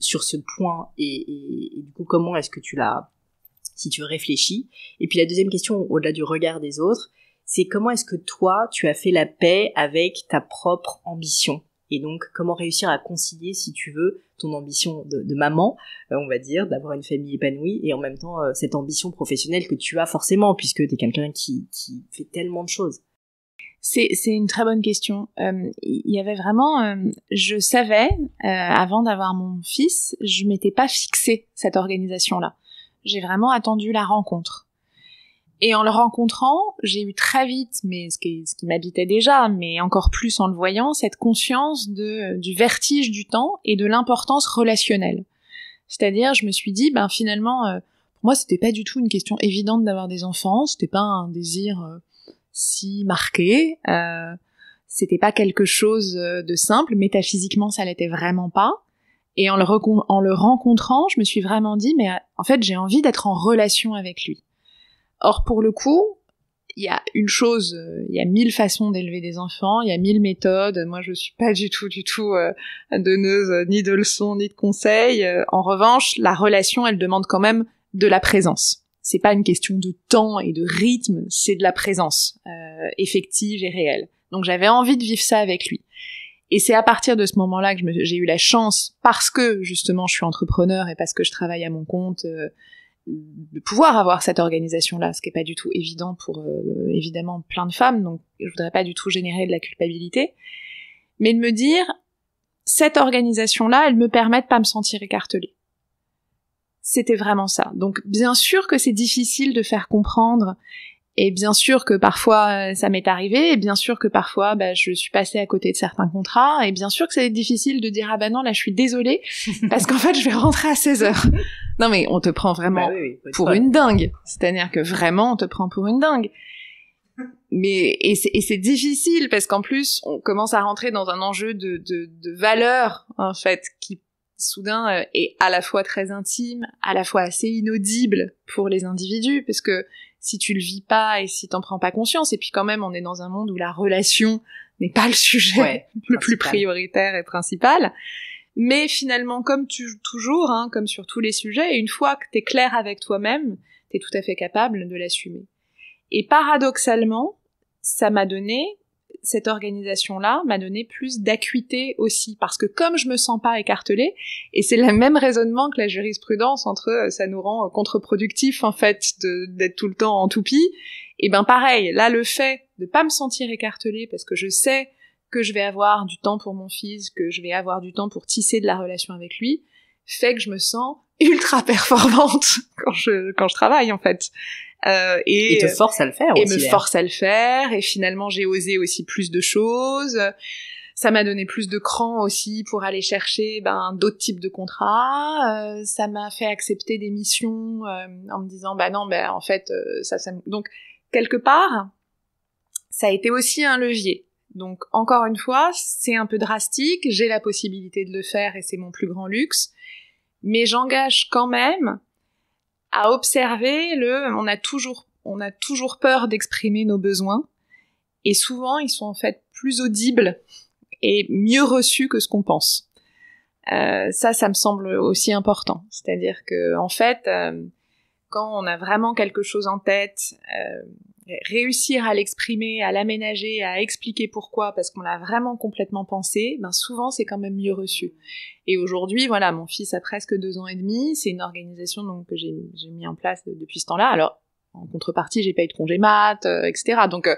S1: sur ce point, et du coup, comment est-ce que tu l'as, si tu réfléchis? Et puis la deuxième question, au-delà du regard des autres, c'est comment est-ce que toi, tu as fait la paix avec ta propre ambition? Et donc, comment réussir à concilier, si tu veux, ton ambition de maman, on va dire, d'avoir une famille épanouie, et en même temps, cette ambition professionnelle que tu as forcément, puisque tu es quelqu'un qui fait tellement de choses.
S2: C'est une très bonne question. Il y avait vraiment... je savais, avant d'avoir mon fils, je m'étais pas fixé cette organisation-là. J'ai vraiment attendu la rencontre. Et en le rencontrant, j'ai eu très vite, mais ce qui m'habitait déjà, mais encore plus en le voyant, cette conscience du vertige du temps et de l'importance relationnelle. C'est-à-dire, je me suis dit, ben finalement, pour moi, c'était pas du tout une question évidente d'avoir des enfants, c'était pas un désir si marqué, c'était pas quelque chose de simple, métaphysiquement, ça l'était vraiment pas. Et en le rencontrant, je me suis vraiment dit, mais en fait, j'ai envie d'être en relation avec lui. Or, pour le coup, il y a une chose, il y a 1000 façons d'élever des enfants, il y a 1000 méthodes. Moi, je suis pas du tout donneuse ni de leçons ni de conseils. En revanche, la relation, elle demande quand même de la présence. C'est pas une question de temps et de rythme, c'est de la présence effective et réelle. Donc, j'avais envie de vivre ça avec lui. Et c'est à partir de ce moment-là que j'ai eu la chance, parce que justement, je suis entrepreneur et parce que je travaille à mon compte. De pouvoir avoir cette organisation-là, ce qui est pas du tout évident pour évidemment plein de femmes, donc je voudrais pas du tout générer de la culpabilité, mais de me dire, cette organisation-là, elle me permet de pas me sentir écartelée. C'était vraiment ça. Donc bien sûr que c'est difficile de faire comprendre, Et bien sûr que parfois ça m'est arrivé, et bien sûr que parfois je suis passée à côté de certains contrats, et bien sûr que c'est difficile de dire ah bah non là je suis désolée parce qu'en fait je vais rentrer à 16h. Non mais on te prend vraiment pour une dingue, c'est-à-dire que vraiment on te prend pour une dingue. Mais et c'est difficile parce qu'en plus on commence à rentrer dans un enjeu de valeur en fait qui soudain est à la fois très intime, à la fois assez inaudible pour les individus parce que si tu le vis pas et si t'en prends pas conscience, et puis quand même on est dans un monde où la relation n'est pas le sujet le plus prioritaire et principal, mais finalement comme toujours, comme sur tous les sujets, une fois que t'es clair avec toi-même, t'es tout à fait capable de l'assumer. Et paradoxalement, cette organisation-là m'a donné plus d'acuité aussi, parce que comme je me sens pas écartelée, et c'est le même raisonnement que la jurisprudence entre ça nous rend contre-productif en fait d'être tout le temps en toupie, et ben pareil, là le fait de pas me sentir écartelée parce que je sais que je vais avoir du temps pour mon fils, que je vais avoir du temps pour tisser de la relation avec lui, fait que je me sens ultra performante quand je travaille en fait.
S1: Et te force à le faire aussi.
S2: Et me force à le faire, et finalement j'ai osé aussi plus de choses. Ça m'a donné plus de cran aussi pour aller chercher d'autres types de contrats. Ça m'a fait accepter des missions en me disant en fait ça donc quelque part ça a été aussi un levier. Donc encore une fois, c'est un peu drastique, j'ai la possibilité de le faire et c'est mon plus grand luxe, mais j'engage quand même à observer on a toujours peur d'exprimer nos besoins, et souvent ils sont en fait plus audibles et mieux reçus que ce qu'on pense. Ça me semble aussi important. C'est-à-dire que en fait, quand on a vraiment quelque chose en tête, réussir à l'exprimer, à l'aménager, à expliquer pourquoi, parce qu'on l'a vraiment complètement pensé, souvent c'est quand même mieux reçu. Et aujourd'hui, voilà, mon fils a presque 2 ans et demi, c'est une organisation donc que j'ai mis en place depuis ce temps-là. Alors, en contrepartie, j'ai pas eu de congé mat, etc. Donc,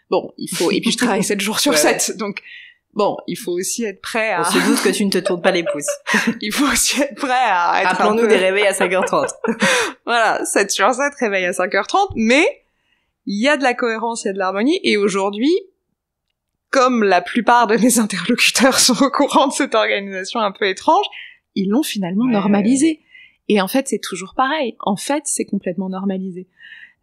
S2: bon, il faut, et puis je travaille 7 jours sur 7, donc, bon, il faut aussi être prêt à...
S1: On se doute que tu ne te tournes pas les pouces.
S2: Il faut aussi être prêt à être
S1: Appelons-nous des réveils à 5h30.
S2: Voilà, 7 sur 7, réveil à 5h30, mais il y a de la cohérence, il y a de l'harmonie, et aujourd'hui, comme la plupart de mes interlocuteurs sont au courant de cette organisation un peu étrange, ils l'ont finalement normalisé. Et en fait, c'est toujours pareil. En fait, c'est complètement normalisé.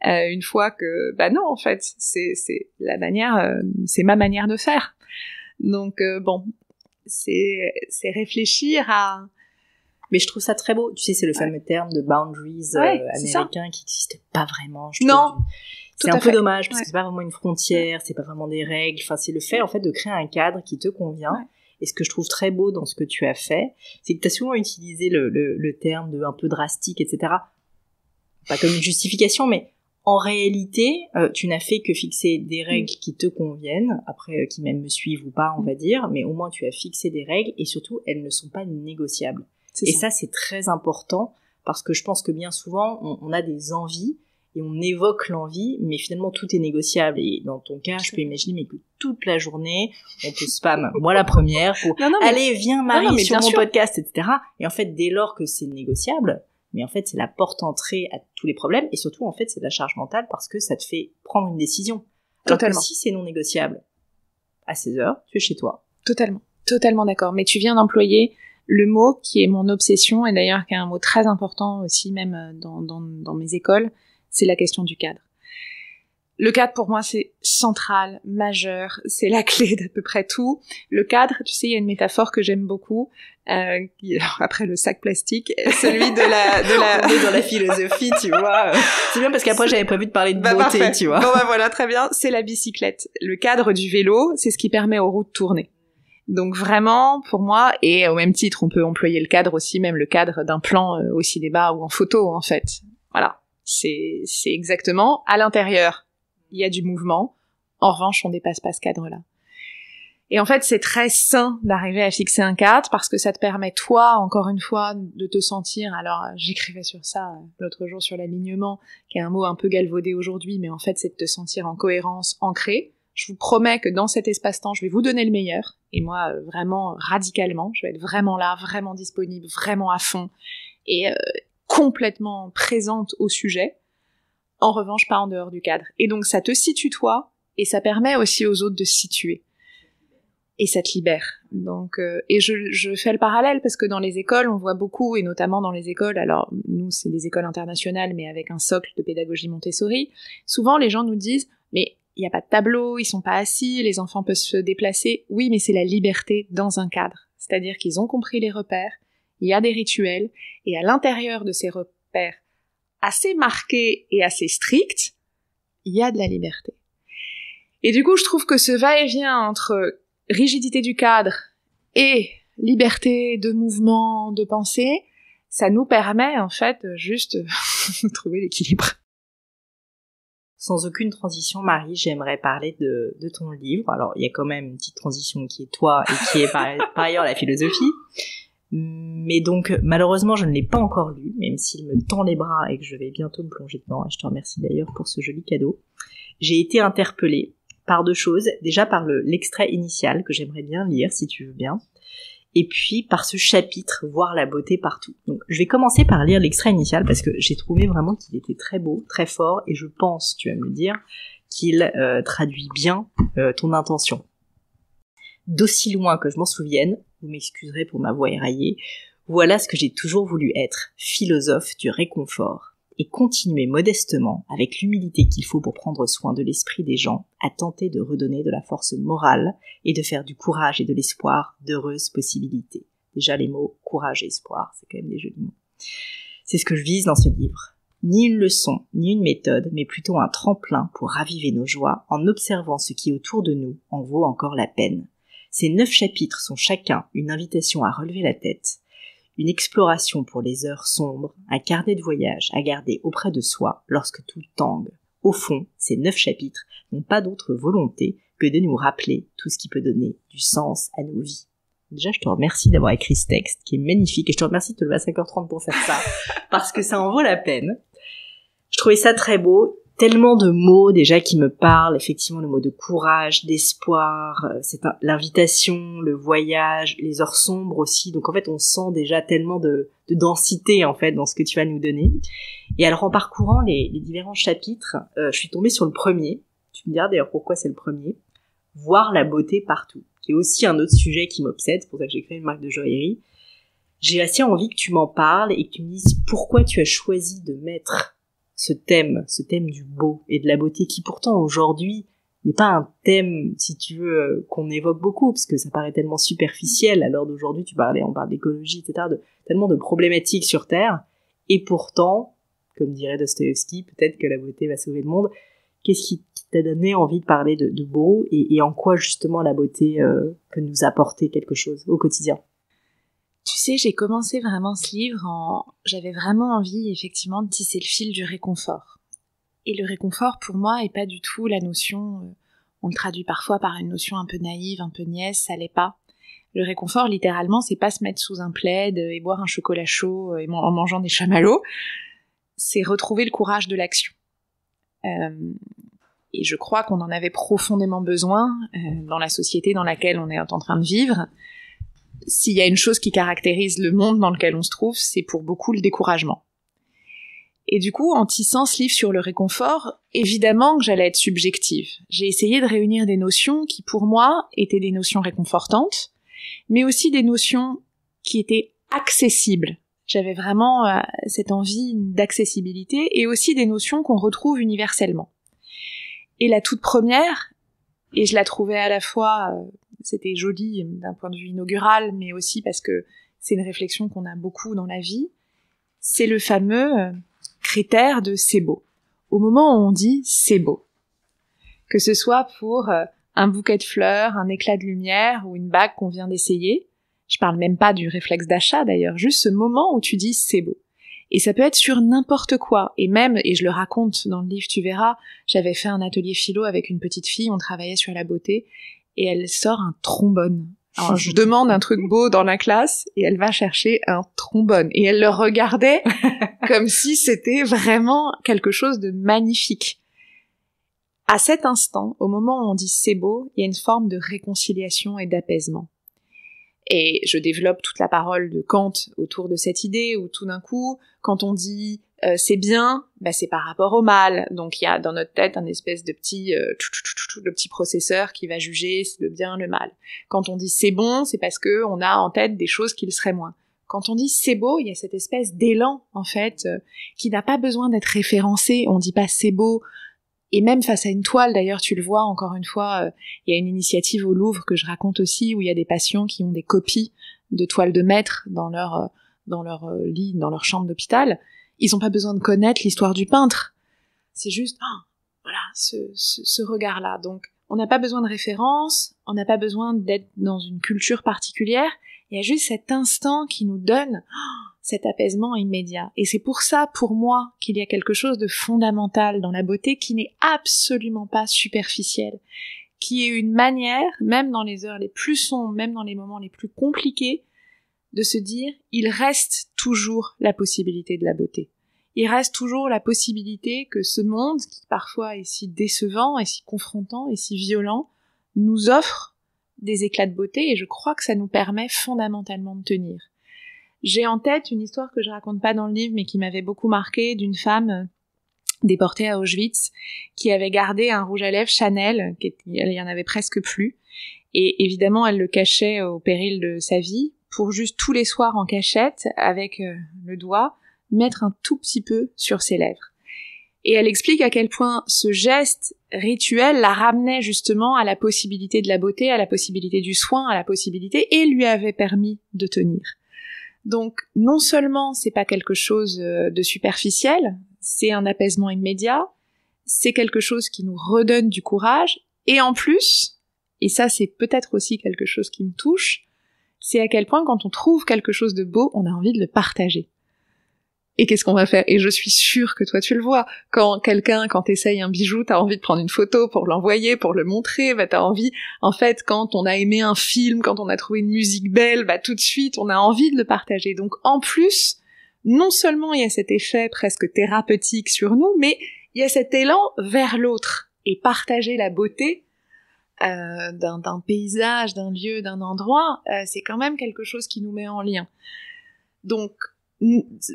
S2: Une fois que, non, en fait, c'est la manière, c'est ma manière de faire. Donc, bon, c'est réfléchir à...
S1: Mais je trouve ça très beau. Tu sais, c'est le fameux terme de boundaries américain qui n'existe pas vraiment.
S2: Non.
S1: C'est un peu dommage parce que c'est pas vraiment une frontière, c'est pas vraiment des règles. Enfin, c'est le fait en fait de créer un cadre qui te convient. Ouais. Et ce que je trouve très beau dans ce que tu as fait, c'est que tu as souvent utilisé le terme de un peu drastique, etc. Pas comme une justification, mais en réalité, tu n'as fait que fixer des règles qui te conviennent, après qui même me suivent ou pas, on va dire, mais au moins tu as fixé des règles et surtout elles ne sont pas négociables. Et ça, c'est très important parce que je pense que bien souvent, on a des envies et on évoque l'envie, mais finalement tout est négociable. Et dans ton cas, je peux imaginer mais que toute la journée, on te spam, moi la première, pour allez, viens Marie sur mon podcast, etc. Et en fait, dès lors que c'est négociable, mais en fait, c'est la porte-entrée à tous les problèmes, et surtout, en fait, c'est de la charge mentale, parce que ça te fait prendre une décision.
S2: Totalement.
S1: Alors que si c'est non négociable, à 16h, tu es chez toi.
S2: Totalement d'accord. Mais tu viens d'employer le mot qui est mon obsession, et d'ailleurs qui est un mot très important aussi, même dans mes écoles, c'est la question du cadre. Le cadre, pour moi, c'est central, majeur, c'est la clé d'à peu près tout. Le cadre, tu sais, il y a une métaphore que j'aime beaucoup, après le sac plastique, celui de la...
S1: On est dans la philosophie, tu vois. C'est bien parce qu'après, j'avais prévu de parler de beauté,
S2: parfait.
S1: Tu vois.
S2: Bon, voilà, très bien. C'est la bicyclette. Le cadre du vélo, c'est ce qui permet aux roues de tourner. Donc vraiment, pour moi, et au même titre, on peut employer le cadre aussi, même le cadre d'un plan au cinéma ou en photo, en fait. Voilà. C'est exactement à l'intérieur. Il y a du mouvement. En revanche, on dépasse pas ce cadre-là. Et en fait, c'est très sain d'arriver à fixer un cadre parce que ça te permet, toi, encore une fois, de te sentir... Alors, j'écrivais sur ça l'autre jour sur l'alignement, qui est un mot un peu galvaudé aujourd'hui, mais en fait, c'est de te sentir en cohérence, ancré. Je vous promets que dans cet espace-temps, je vais vous donner le meilleur. Et moi, vraiment, radicalement, je vais être vraiment là, vraiment disponible, vraiment à fond et complètement présente au sujet. En revanche, pas en dehors du cadre. Et donc, ça te situe toi, et ça permet aussi aux autres de se situer. Et ça te libère. Donc, et je fais le parallèle parce que dans les écoles, on voit beaucoup, et notamment dans les écoles, alors nous, c'est des écoles internationales, mais avec un socle de pédagogie Montessori, souvent les gens nous disent, mais il n'y a pas de tableau, ils sont pas assis, les enfants peuvent se déplacer. Oui, mais c'est la liberté dans un cadre. C'est-à-dire qu'ils ont compris les repères, il y a des rituels, et à l'intérieur de ces repères assez marqués et assez stricts, il y a de la liberté. Et du coup, je trouve que ce va-et-vient entre rigidité du cadre et liberté de mouvement, de pensée, ça nous permet en fait juste de trouver l'équilibre.
S1: Sans aucune transition, Marie, j'aimerais parler de ton livre. Alors, il y a quand même une petite transition qui est toi et qui est par ailleurs la philosophie. Mais donc, malheureusement, je ne l'ai pas encore lu, même s'il me tend les bras et que je vais bientôt me plonger dedans. Et je te remercie d'ailleurs pour ce joli cadeau. J'ai été interpellée par deux choses. Déjà par l'extrait initial que j'aimerais bien lire, si tu veux bien. Et puis par ce chapitre, voir la beauté partout. Donc je vais commencer par lire l'extrait initial parce que j'ai trouvé vraiment qu'il était très beau, très fort, et je pense, tu vas me le dire, qu'il traduit bien ton intention. D'aussi loin que je m'en souvienne, vous m'excuserez pour ma voix éraillée, voilà ce que j'ai toujours voulu être, philosophe du réconfort, et continuer modestement, avec l'humilité qu'il faut pour prendre soin de l'esprit des gens, à tenter de redonner de la force morale et de faire du courage et de l'espoir d'heureuses possibilités. Déjà les mots courage et espoir, c'est quand même des jolis mots. C'est ce que je vise dans ce livre. Ni une leçon, ni une méthode, mais plutôt un tremplin pour raviver nos joies en observant ce qui autour de nous en vaut encore la peine. Ces 9 chapitres sont chacun une invitation à relever la tête, une exploration pour les heures sombres, un carnet de voyage à garder auprès de soi lorsque tout tangue. Au fond, ces 9 chapitres n'ont pas d'autre volonté que de nous rappeler tout ce qui peut donner du sens à nos vies. Déjà, je te remercie d'avoir écrit ce texte qui est magnifique et je te remercie de te lever à 5h30 pour faire ça parce que ça en vaut la peine. Je trouvais ça très beau. Tellement de mots déjà qui me parlent, effectivement le mot de courage, d'espoir, l'invitation, le voyage, les heures sombres aussi. Donc en fait on sent déjà tellement de densité en fait dans ce que tu vas nous donner. Et alors en parcourant les différents chapitres, je suis tombée sur le premier. Tu me diras d'ailleurs pourquoi c'est le premier. Voir la beauté partout, qui est aussi un autre sujet qui m'obsède, c'est pour ça que j'ai créé une marque de joaillerie. J'ai assez envie que tu m'en parles et que tu me dises pourquoi tu as choisi de mettre ce thème du beau et de la beauté qui pourtant aujourd'hui n'est pas un thème, si tu veux, qu'on évoque beaucoup, parce que ça paraît tellement superficiel à l'heure d'aujourd'hui, on parle d'écologie, etc., tellement de problématiques sur Terre, et pourtant, comme dirait Dostoïevski, peut-être que la beauté va sauver le monde. Qu'est-ce qui t'a donné envie de parler de beau, et en quoi justement la beauté peut nous apporter quelque chose au quotidien?
S2: Tu sais, j'ai commencé vraiment ce livre j'avais vraiment envie, effectivement, de tisser le fil du réconfort. Et le réconfort, pour moi, est pas du tout la notion, on le traduit parfois par une notion un peu naïve, un peu niaise, ça l'est pas. Le réconfort, littéralement, c'est pas se mettre sous un plaid et boire un chocolat chaud en mangeant des chamallows. C'est retrouver le courage de l'action. Et je crois qu'on en avait profondément besoin dans la société dans laquelle on est en train de vivre. S'il y a une chose qui caractérise le monde dans lequel on se trouve, c'est pour beaucoup le découragement. Et du coup, en tissant ce livre sur le réconfort, évidemment que j'allais être subjective. J'ai essayé de réunir des notions qui, pour moi, étaient des notions réconfortantes, mais aussi des notions qui étaient accessibles. J'avais vraiment cette envie d'accessibilité, et aussi des notions qu'on retrouve universellement. Et la toute première, et je la trouvais à la fois... c'était joli d'un point de vue inaugural, mais aussi parce que c'est une réflexion qu'on a beaucoup dans la vie, c'est le fameux critère de c'est beau. Au moment où on dit c'est beau, que ce soit pour un bouquet de fleurs, un éclat de lumière ou une bague qu'on vient d'essayer, je parle même pas du réflexe d'achat d'ailleurs, juste ce moment où tu dis c'est beau. Et ça peut être sur n'importe quoi, et même, et je le raconte dans le livre, tu verras, j'avais fait un atelier philo avec une petite fille, on travaillait sur la beauté, et elle sort un trombone. Alors je demande un truc beau dans la classe et elle va chercher un trombone. Et elle le regardait comme si c'était vraiment quelque chose de magnifique. À cet instant, au moment où on dit c'est beau, il y a une forme de réconciliation et d'apaisement. Et je développe toute la parole de Kant autour de cette idée où tout d'un coup, quand on dit c'est bien, c'est par rapport au mal. Donc il y a dans notre tête un espèce de petit processeur qui va juger le bien, le mal. Quand on dit c'est bon, c'est parce que on a en tête des choses qui le seraient moins. Quand on dit c'est beau, il y a cette espèce d'élan en fait qui n'a pas besoin d'être référencé. On dit pas c'est beau. Et même face à une toile, d'ailleurs, tu le vois, encore une fois, il y a une initiative au Louvre que je raconte aussi, où il y a des patients qui ont des copies de toiles de maître dans leur lit, dans leur chambre d'hôpital. Ils n'ont pas besoin de connaître l'histoire du peintre. C'est juste, voilà, ce regard-là. Donc, on n'a pas besoin de référence, on n'a pas besoin d'être dans une culture particulière. Il y a juste cet instant qui nous donne cet apaisement immédiat. Et c'est pour ça, pour moi, qu'il y a quelque chose de fondamental dans la beauté qui n'est absolument pas superficiel, qui est une manière, même dans les heures les plus sombres, même dans les moments les plus compliqués, de se dire, il reste toujours la possibilité de la beauté. Il reste toujours la possibilité que ce monde, qui parfois est si décevant, et si confrontant, et si violent, nous offre des éclats de beauté, et je crois que ça nous permet fondamentalement de tenir. J'ai en tête une histoire que je raconte pas dans le livre, mais qui m'avait beaucoup marquée, d'une femme déportée à Auschwitz, qui avait gardé un rouge à lèvres Chanel, il y en avait presque plus, et évidemment elle le cachait au péril de sa vie, pour juste tous les soirs en cachette, avec le doigt, mettre un tout petit peu sur ses lèvres. Et elle explique à quel point ce geste rituel la ramenait justement à la possibilité de la beauté, à la possibilité du soin, à la possibilité, et lui avait permis de tenir. Donc, non seulement c'est pas quelque chose de superficiel, c'est un apaisement immédiat, c'est quelque chose qui nous redonne du courage, et en plus, et ça c'est peut-être aussi quelque chose qui me touche, c'est à quel point quand on trouve quelque chose de beau, on a envie de le partager. Et qu'est-ce qu'on va faire? Et je suis sûre que toi tu le vois. Quand t'essayes un bijou, t'as envie de prendre une photo pour l'envoyer, pour le montrer, t'as envie, en fait, quand on a aimé un film, quand on a trouvé une musique belle, tout de suite, on a envie de le partager. Donc, en plus, non seulement il y a cet effet presque thérapeutique sur nous, mais il y a cet élan vers l'autre. Et partager la beauté, d'un paysage, d'un lieu, d'un endroit, c'est quand même quelque chose qui nous met en lien. Donc,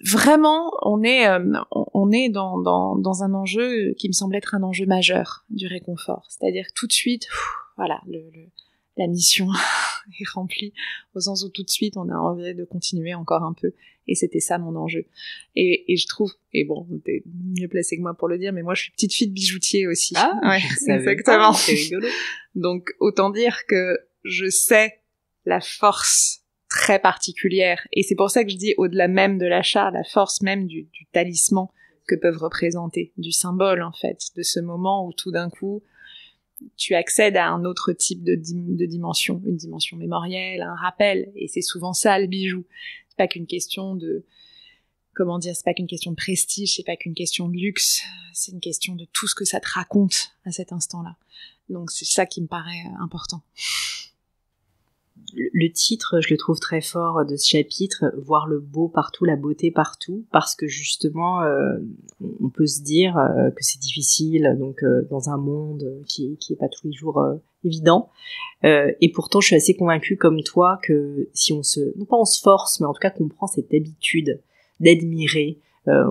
S2: vraiment, on est dans un enjeu qui me semble être un enjeu majeur du réconfort. C'est-à-dire tout de suite, voilà, la mission est remplie, au sens où tout de suite on a envie de continuer encore un peu. Et c'était ça mon enjeu. Et je trouve, et bon, t'es mieux placé que moi pour le dire, mais moi je suis petite fille de bijoutier aussi.
S1: Ah,
S2: ouais,
S1: exactement. C'est rigolo.
S2: Donc autant dire que je sais la force très particulière, et c'est pour ça que je dis au-delà même de l'achat, la force même du talisman que peuvent représenter, du symbole en fait, de ce moment où tout d'un coup tu accèdes à un autre type de dimension, une dimension mémorielle, un rappel, et c'est souvent ça le bijou. C'est pas qu'une question de, c'est pas qu'une question de prestige, c'est pas qu'une question de luxe, c'est une question de tout ce que ça te raconte à cet instant-là. Donc c'est ça qui me paraît important.
S1: Le titre, je le trouve très fort de ce chapitre, voir le beau partout, la beauté partout, parce que justement, on peut se dire que c'est difficile, donc dans un monde qui est pas tous les jours évident. Et pourtant, je suis assez convaincue, comme toi, que si non pas on se force, mais en tout cas qu'on prend cette habitude d'admirer.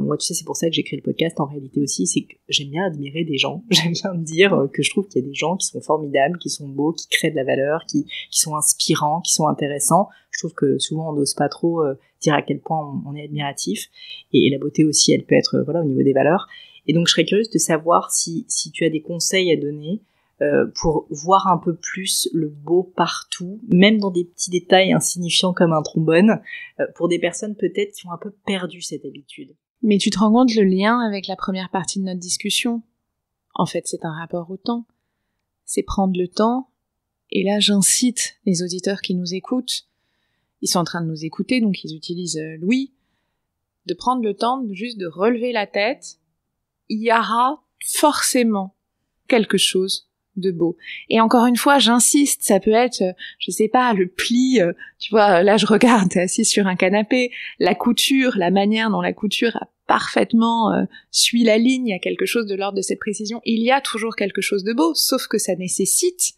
S1: Moi, tu sais, c'est pour ça que j'ai créé le podcast en réalité aussi, c'est que j'aime bien admirer des gens, j'aime bien dire que je trouve qu'il y a des gens qui sont formidables, qui sont beaux, qui créent de la valeur, qui sont inspirants, qui sont intéressants. Je trouve que souvent on n'ose pas trop dire à quel point on est admiratif, et la beauté aussi, elle peut être au niveau des valeurs. Et donc je serais curieuse de savoir si tu as des conseils à donner pour voir un peu plus le beau partout, même dans des petits détails insignifiants comme un trombone, pour des personnes peut-être qui ont un peu perdu cette habitude.
S2: Mais tu te rends compte le lien avec la première partie de notre discussion? En fait, c'est un rapport au temps. C'est prendre le temps, et là j'incite les auditeurs qui nous écoutent, ils sont en train de nous écouter, donc ils utilisent l'ouïe, de prendre le temps juste de relever la tête. Il y aura forcément quelque chose de beau. Et encore une fois, j'insiste, ça peut être, je sais pas, le pli, tu vois, là je regarde, t'es assis sur un canapé, la couture, la manière dont la couture a parfaitement suit la ligne, il y a quelque chose de l'ordre de cette précision. Il y a toujours quelque chose de beau, sauf que ça nécessite,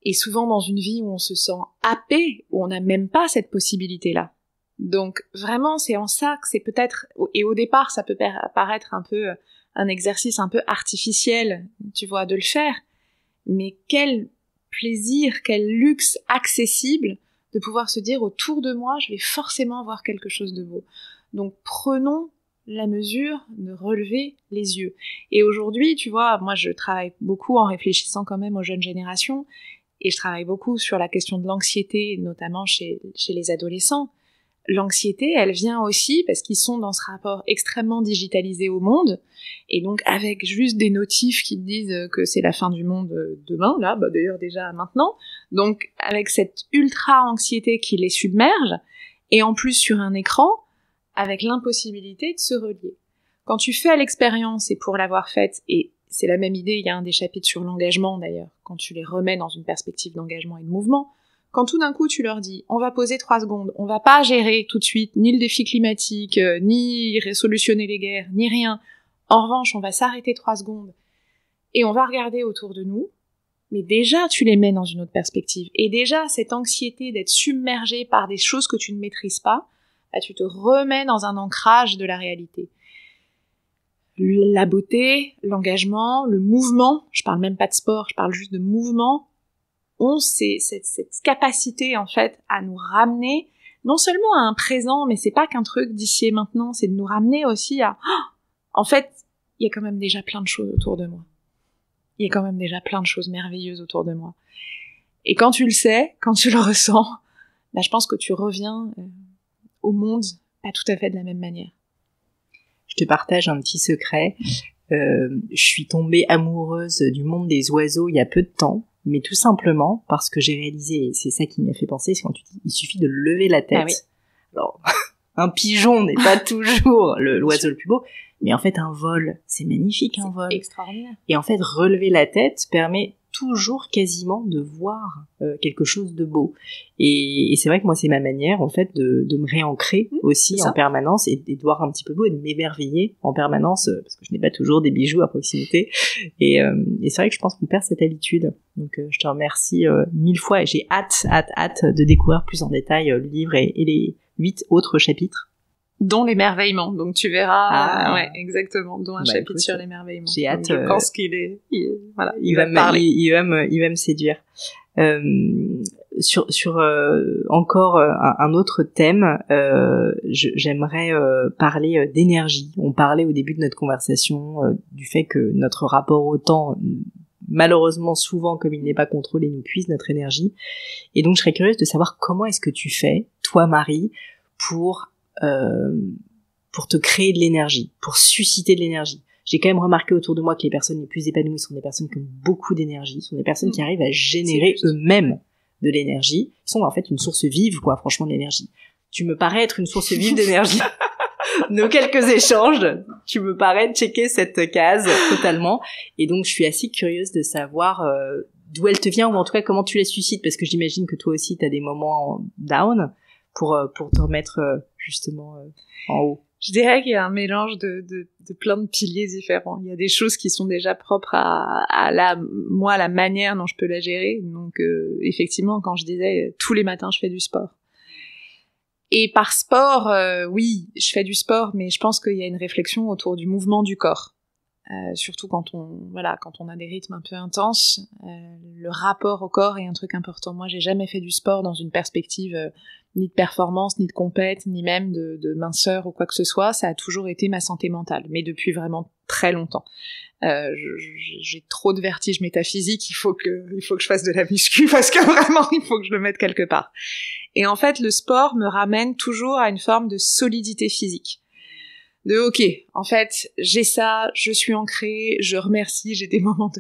S2: et souvent dans une vie où on se sent happé, où on n'a même pas cette possibilité-là, Donc vraiment, c'est en ça que c'est peut-être, et au départ, ça peut paraître un peu un exercice un peu artificiel, tu vois, de le faire, mais quel plaisir, quel luxe accessible de pouvoir se dire autour de moi, je vais forcément voir quelque chose de beau. Donc prenons la mesure de relever les yeux. Et aujourd'hui, tu vois, moi je travaille beaucoup en réfléchissant quand même aux jeunes générations, et je travaille beaucoup sur la question de l'anxiété, notamment chez les adolescents. L'anxiété, elle vient aussi parce qu'ils sont dans ce rapport extrêmement digitalisé au monde, et donc avec juste des notifs qui te disent que c'est la fin du monde demain, là, bah d'ailleurs déjà maintenant, donc avec cette ultra-anxiété qui les submerge, et en plus sur un écran, avec l'impossibilité de se relier. Quand tu fais l'expérience, et pour l'avoir faite, et c'est la même idée, il y a un des chapitres sur l'engagement d'ailleurs, quand tu les remets dans une perspective d'engagement et de mouvement, quand tout d'un coup tu leur dis, on va poser 3 secondes, on va pas gérer tout de suite ni le défi climatique, ni solutionner les guerres, ni rien. En revanche, on va s'arrêter 3 secondes et on va regarder autour de nous. Mais déjà, tu les mets dans une autre perspective. Et déjà, cette anxiété d'être submergé par des choses que tu ne maîtrises pas, bah, tu te remets dans un ancrage de la réalité. La beauté, l'engagement, le mouvement, je parle même pas de sport, je parle juste de mouvement, ont cette capacité en fait à nous ramener non seulement à un présent, mais c'est pas qu'un truc d'ici et maintenant, c'est de nous ramener aussi à en fait, il y a quand même déjà plein de choses autour de moi. Il y a quand même déjà plein de choses merveilleuses autour de moi. Et quand tu le sais, quand tu le ressens, bah, je pense que tu reviens au monde pas tout à fait de la même manière.
S1: Je te partage un petit secret. Je suis tombée amoureuse du monde des oiseaux il y a peu de temps, mais tout simplement parce que j'ai réalisé, et c'est ça qui m'a fait penser, c'est quand tu dis il suffit de lever la tête.
S2: Ah oui.
S1: Alors, un pigeon n'est pas toujours l'oiseau le plus beau, mais en fait un vol, c'est magnifique un vol.
S2: C'est extraordinaire.
S1: Et en fait relever la tête permet toujours quasiment de voir quelque chose de beau. Et c'est vrai que moi c'est ma manière en fait de me réancrer aussi en permanence et de voir un petit peu beau et de m'émerveiller en permanence parce que je n'ai pas toujours des bijoux à proximité. Et c'est vrai que je pense qu'on perd cette habitude. Donc je te remercie 1000 fois et j'ai hâte de découvrir plus en détail le livre et les 8 autres chapitres.
S2: Dont l'émerveillement, donc tu verras, ouais, exactement, dont un chapitre
S1: écoute,
S2: sur l'émerveillement.
S1: J'ai hâte.
S2: Je pense qu'il
S1: va me séduire. Sur encore un autre thème, j'aimerais parler d'énergie. On parlait au début de notre conversation du fait que notre rapport au temps, malheureusement souvent comme il n'est pas contrôlé, nous puise notre énergie. Et donc je serais curieuse de savoir comment est-ce que tu fais, toi Marie, pour te créer de l'énergie, pour susciter de l'énergie. J'ai quand même remarqué autour de moi que les personnes les plus épanouies sont des personnes qui ont beaucoup d'énergie, sont des personnes qui arrivent à générer eux-mêmes de l'énergie, qui sont en fait une source vive, quoi, franchement, de l'énergie. Tu me parais être une source vive d'énergie. Nos quelques échanges, tu me parais checker cette case totalement. Et donc, je suis assez curieuse de savoir d'où elle te vient, ou en tout cas comment tu la suscites, parce que j'imagine que toi aussi, tu as des moments down pour te remettre justement en haut.
S2: Je dirais qu'il y a un mélange de plein de piliers différents. Il y a des choses qui sont déjà propres à la manière dont je peux la gérer. Donc, effectivement, quand je disais tous les matins, je fais du sport. Et par sport, oui, je fais du sport, mais je pense qu'il y a une réflexion autour du mouvement du corps. Surtout quand on a des rythmes un peu intenses, le rapport au corps est un truc important. Moi, j'ai jamais fait du sport dans une perspective ni de performance, ni de compète, ni même de minceur ou quoi que ce soit. Ça a toujours été ma santé mentale, mais depuis vraiment très longtemps. J'ai trop de vertiges métaphysiques, il faut que je fasse de la muscu parce que vraiment, il faut que je le mette quelque part. Et en fait, le sport me ramène toujours à une forme de solidité physique. En fait, j'ai ça, je suis ancrée, je remercie, j'ai des moments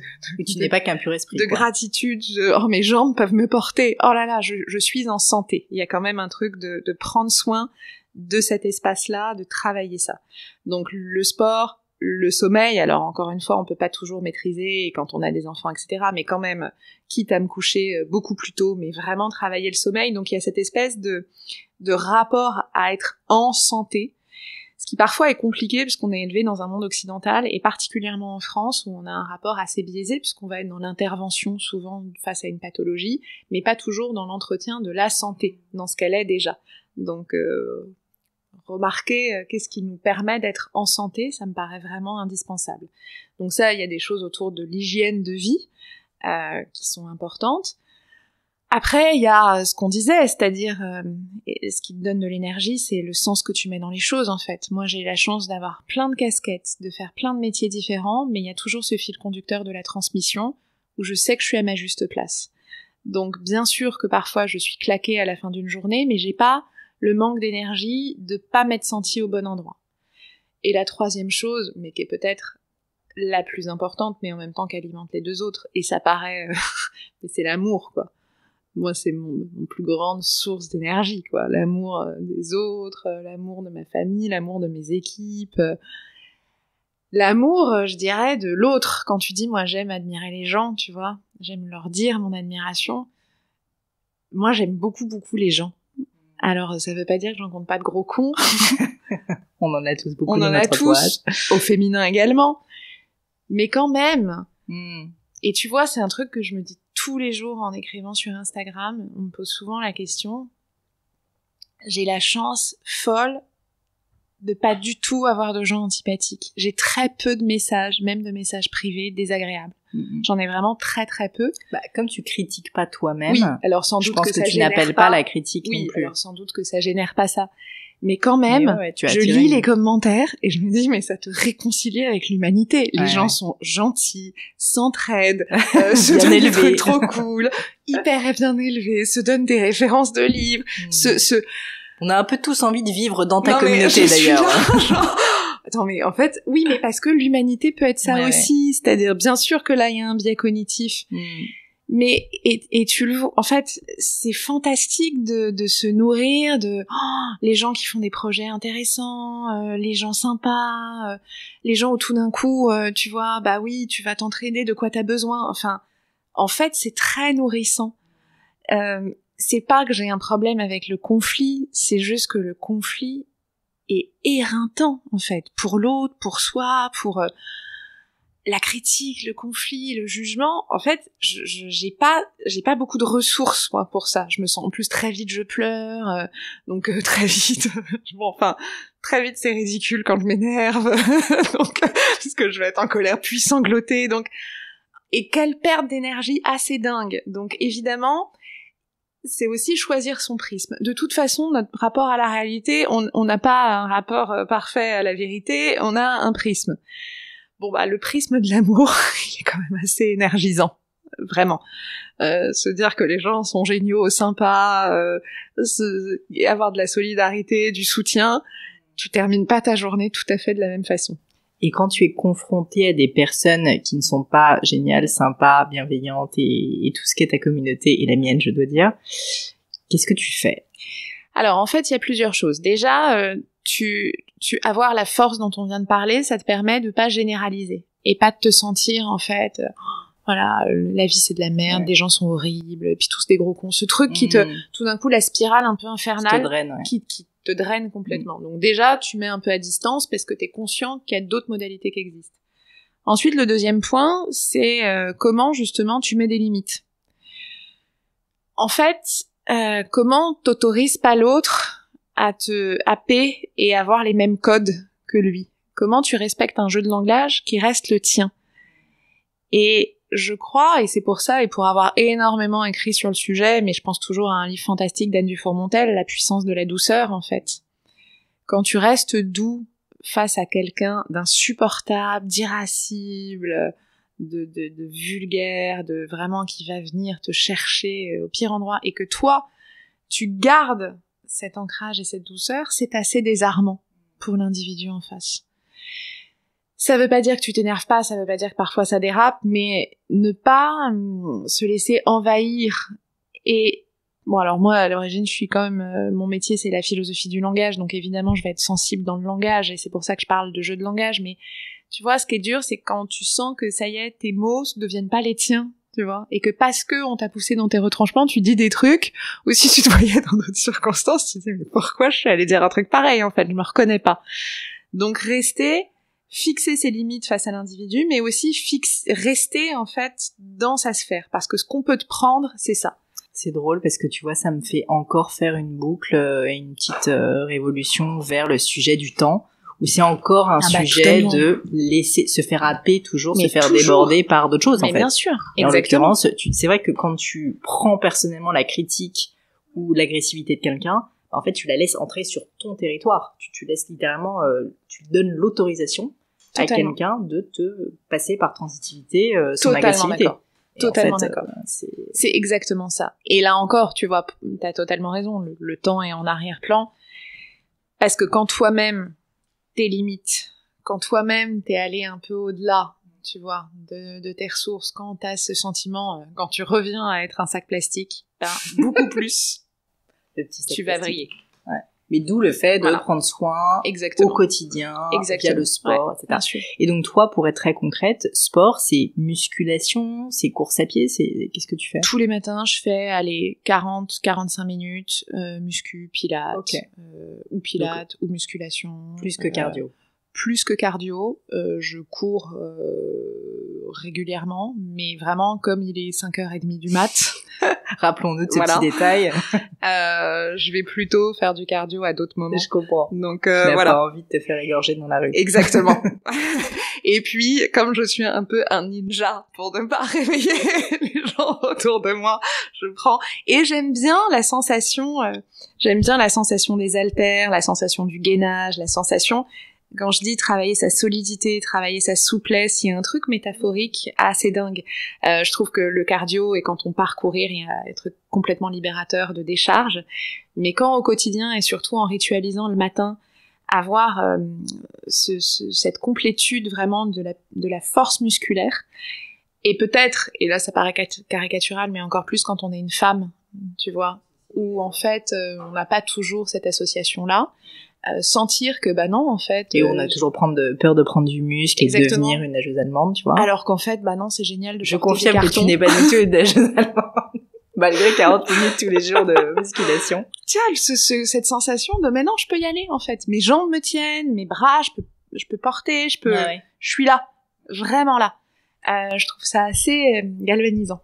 S1: tu n'es pas qu'un pur esprit.
S2: De gratitude, mes jambes peuvent me porter. Oh là là, je suis en santé. Il y a quand même un truc de prendre soin de cet espace-là, de travailler ça. Donc, le sport, le sommeil, alors encore une fois, on peut pas toujours maîtriser quand on a des enfants, etc. Mais quand même, quitte à me coucher beaucoup plus tôt, mais vraiment travailler le sommeil. Donc, il y a cette espèce de rapport à être en santé, ce qui parfois est compliqué puisqu'on est élevé dans un monde occidental et particulièrement en France où on a un rapport assez biaisé puisqu'on va être dans l'intervention souvent face à une pathologie, mais pas toujours dans l'entretien de la santé, dans ce qu'elle est déjà. Donc, remarquer qu'est-ce qui nous permet d'être en santé, ça me paraît vraiment indispensable. Donc ça, il y a des choses autour de l'hygiène de vie qui sont importantes. Après, il y a ce qu'on disait, c'est-à-dire ce qui te donne de l'énergie, c'est le sens que tu mets dans les choses, en fait. Moi, j'ai la chance d'avoir plein de casquettes, de faire plein de métiers différents, mais il y a toujours ce fil conducteur de la transmission où je sais que je suis à ma juste place. Donc, bien sûr que parfois, je suis claquée à la fin d'une journée, mais j'ai pas le manque d'énergie de pas m'être sentie au bon endroit. Et la troisième chose, mais qui est peut-être la plus importante, mais en même temps qu'alimente les deux autres, et ça paraît... mais c'est l'amour, quoi. Moi, c'est mon plus grande source d'énergie, quoi. L'amour des autres, l'amour de ma famille, l'amour de mes équipes. L'amour, je dirais, de l'autre. Quand tu dis, moi, j'aime admirer les gens, tu vois, j'aime leur dire mon admiration. Moi, j'aime beaucoup, beaucoup les gens. Alors, ça veut pas dire que j'en compte pas de gros cons.
S1: On en a tous beaucoup.
S2: On en a tous, au féminin également. Mais quand même. Et tu vois, c'est un truc que je me dis tous les jours en écrivant sur Instagram. On me pose souvent la question. J'ai la chance folle de pas du tout avoir de gens antipathiques. J'ai très peu de messages, même de messages privés, désagréables. J'en ai vraiment très très peu.
S1: Bah, comme tu critiques pas toi-même,
S2: oui, alors sans doute
S1: je pense
S2: que ça
S1: tu n'appelles pas la critique
S2: oui,
S1: non plus.
S2: Alors sans doute que ça génère pas ça. Mais quand même, je
S1: lis
S2: lis les commentaires et je me dis, mais ça te réconcilie avec l'humanité. Les gens sont gentils, s'entraident, se donnent des trucs trop cool, hyper bien élevés, se donnent des références de livres,
S1: On a un peu tous envie de vivre dans ta communauté, d'ailleurs.
S2: Attends, mais en fait, oui, mais parce que l'humanité peut être ça aussi. C'est-à-dire, bien sûr que là, il y a un biais cognitif. Mais, et tu le vois, en fait, c'est fantastique de se nourrir de les gens qui font des projets intéressants, les gens sympas, les gens où tout d'un coup, tu vois, bah oui, tu vas t'entraîner, de quoi t'as besoin. Enfin, en fait, c'est très nourrissant. C'est pas que j'ai un problème avec le conflit, c'est juste que le conflit est éreintant, en fait, pour l'autre, pour soi, pour... la critique, le conflit, le jugement, en fait, j'ai pas beaucoup de ressources, moi, pour ça. Je me sens, en plus, très vite, je pleure, donc très vite, très vite, c'est ridicule quand je m'énerve, donc, parce que je vais être en colère puis sangloter, donc, et quelle perte d'énergie assez dingue. Donc, évidemment, c'est aussi choisir son prisme. De toute façon, notre rapport à la réalité, on n'a pas un rapport parfait à la vérité, on a un prisme. Bon, bah, le prisme de l'amour, il est quand même assez énergisant. Vraiment. Se dire que les gens sont géniaux, sympas, avoir de la solidarité, du soutien, tu termines pas ta journée tout à fait de la même façon.
S1: Et quand tu es confronté à des personnes qui ne sont pas géniales, sympas, bienveillantes et tout ce qu'est ta communauté, et la mienne, je dois dire, qu'est-ce que tu fais?
S2: Alors, en fait, il y a plusieurs choses. Déjà, avoir la force dont on vient de parler, ça te permet de pas généraliser et pas de te sentir en fait voilà, la vie c'est de la merde, des gens sont horribles, et puis tous des gros cons, ce truc qui te tout d'un coup la spirale un peu infernale qui te draine complètement. Donc déjà, tu mets un peu à distance parce que tu es conscient qu'il y a d'autres modalités qui existent. Ensuite, le deuxième point, c'est comment justement tu mets des limites. En fait, comment t'autorises pas l'autre à te happer et avoir les mêmes codes que lui? Comment tu respectes un jeu de langage qui reste le tien? Et je crois, et c'est pour ça, et pour avoir énormément écrit sur le sujet, mais je pense toujours à un livre fantastique d'Anne Dufour-Montel, La puissance de la douceur, en fait. Quand tu restes doux face à quelqu'un d'insupportable, d'irascible, de vulgaire, de vraiment qui va venir te chercher au pire endroit, et que toi, tu gardes cet ancrage et cette douceur, c'est assez désarmant pour l'individu en face. Ça veut pas dire que tu t'énerves pas, ça veut pas dire que parfois ça dérape, mais ne pas se laisser envahir. Et bon, alors moi, à l'origine, je suis quand même... mon métier, c'est la philosophie du langage, donc évidemment, je vais être sensible dans le langage, et c'est pour ça que je parle de jeu de langage, mais tu vois, ce qui est dur, c'est quand tu sens que ça y est, tes mots ne deviennent pas les tiens, tu vois, et que parce que on t'a poussé dans tes retranchements, tu dis des trucs, ou si tu te voyais dans d'autres circonstances, tu te dis, mais pourquoi je suis allée dire un truc pareil, en fait, je me reconnais pas. Donc fixer ses limites face à l'individu, mais aussi rester, en fait, dans sa sphère, parce que ce qu'on peut te prendre, c'est ça.
S1: C'est drôle parce que tu vois, ça me fait encore faire une boucle et une petite révolution vers le sujet du temps, où c'est encore un sujet de laisser se faire happer toujours, se faire déborder par d'autres choses, en fait.
S2: Bien sûr.
S1: Et en l'occurrence, c'est vrai que quand tu prends personnellement la critique ou l'agressivité de quelqu'un, en fait, tu la laisses entrer sur ton territoire. Tu laisses littéralement, tu donnes l'autorisation à quelqu'un de te passer par transitivité son agressivité.
S2: Totalement d'accord. C'est exactement ça. Et là encore, tu vois, t'as totalement raison, le temps est en arrière-plan, parce que quand toi-même, tes limites, quand toi-même, t'es allé un peu au-delà, tu vois, de tes ressources, quand t'as ce sentiment, quand tu reviens à être un sac plastique, beaucoup plus, tu vas vriller.
S1: Ouais. Mais d'où le fait de prendre soin au quotidien, via le sport, etc. Et donc toi, pour être très concrète, sport, c'est musculation, c'est course à pied, qu'est-ce que tu fais?
S2: Tous les matins, je fais 40-45 minutes, muscu, pilates, ou pilates, ou musculation.
S1: Plus que cardio.
S2: Plus que cardio, je cours régulièrement, mais vraiment comme il est 5h30 du mat.
S1: Rappelons-nous de ces petits détails.
S2: Je vais plutôt faire du cardio à d'autres moments.
S1: Je comprends.
S2: Donc
S1: voilà. Pas envie de te faire égorger dans la rue.
S2: Exactement. Et puis, comme je suis un peu un ninja pour ne pas réveiller les gens autour de moi, je prends. Et j'aime bien la sensation des haltères, la sensation du gainage, la sensation. Quand je dis travailler sa solidité, travailler sa souplesse, il y a un truc métaphorique assez dingue. Je trouve que le cardio, et quand on part courir, il y a un truc complètement libérateur de décharge. Mais quand au quotidien, et surtout en ritualisant le matin, avoir cette complétude vraiment de la force musculaire, et peut-être, et là ça paraît caricatural, mais encore plus quand on est une femme, tu vois, où en fait on n'a pas toujours cette association-là, sentir que non en fait
S1: et on a toujours peur de prendre du muscle et de devenir une nageuse allemande, tu vois,
S2: alors qu'en fait non, c'est génial de
S1: je confirme que tu n'es pas du tout une nageuse allemande malgré 40 minutes tous les jours de musculation.
S2: Tiens, cette sensation de mais non, je peux y aller en fait, mes jambes me tiennent, mes bras je peux porter, je suis là, vraiment là. Je trouve ça assez galvanisant.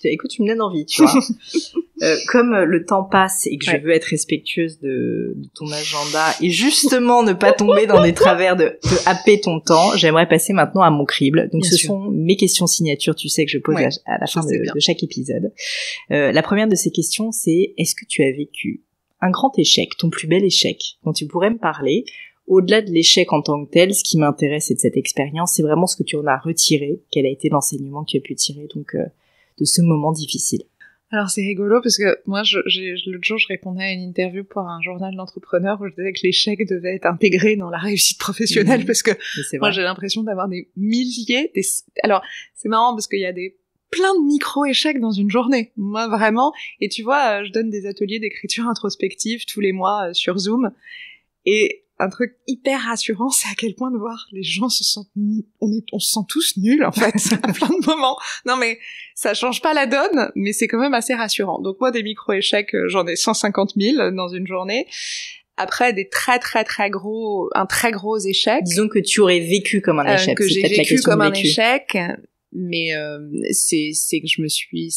S1: Écoute, tu me donnes envie, tu vois. Comme le temps passe et que je veux être respectueuse de ton agenda et justement ne pas tomber dans des travers de happer ton temps, j'aimerais passer maintenant à mon crible. Donc ce sont mes questions signatures, tu sais, que je pose à la fin de chaque épisode. La première de ces questions, c'est: est-ce que tu as vécu un grand échec, ton plus bel échec, dont tu pourrais me parler? Au-delà de l'échec en tant que tel, ce qui m'intéresse et de cette expérience, c'est vraiment ce que tu en as retiré, quel a été l'enseignement que tu as pu tirer donc de ce moment difficile.
S2: Alors c'est rigolo parce que moi, l'autre jour, je répondais à une interview pour un journal d'entrepreneurs où je disais que l'échec devait être intégré dans la réussite professionnelle parce que moi j'ai l'impression d'avoir des milliers. Alors c'est marrant parce qu'il y a plein de micro-échecs dans une journée. Moi vraiment. Et tu vois, je donne des ateliers d'écriture introspective tous les mois sur Zoom et un truc hyper rassurant, c'est à quel point de voir les gens se sentent, on se sent tous nuls, en fait, à plein de moments. Non, mais ça change pas la donne, mais c'est quand même assez rassurant. Donc moi, des micro-échecs, j'en ai 150 000 dans une journée. Après, des un très gros échec.
S1: Disons que tu aurais vécu comme un échec.
S2: Que j'ai vécu comme un échec. Mais, c'est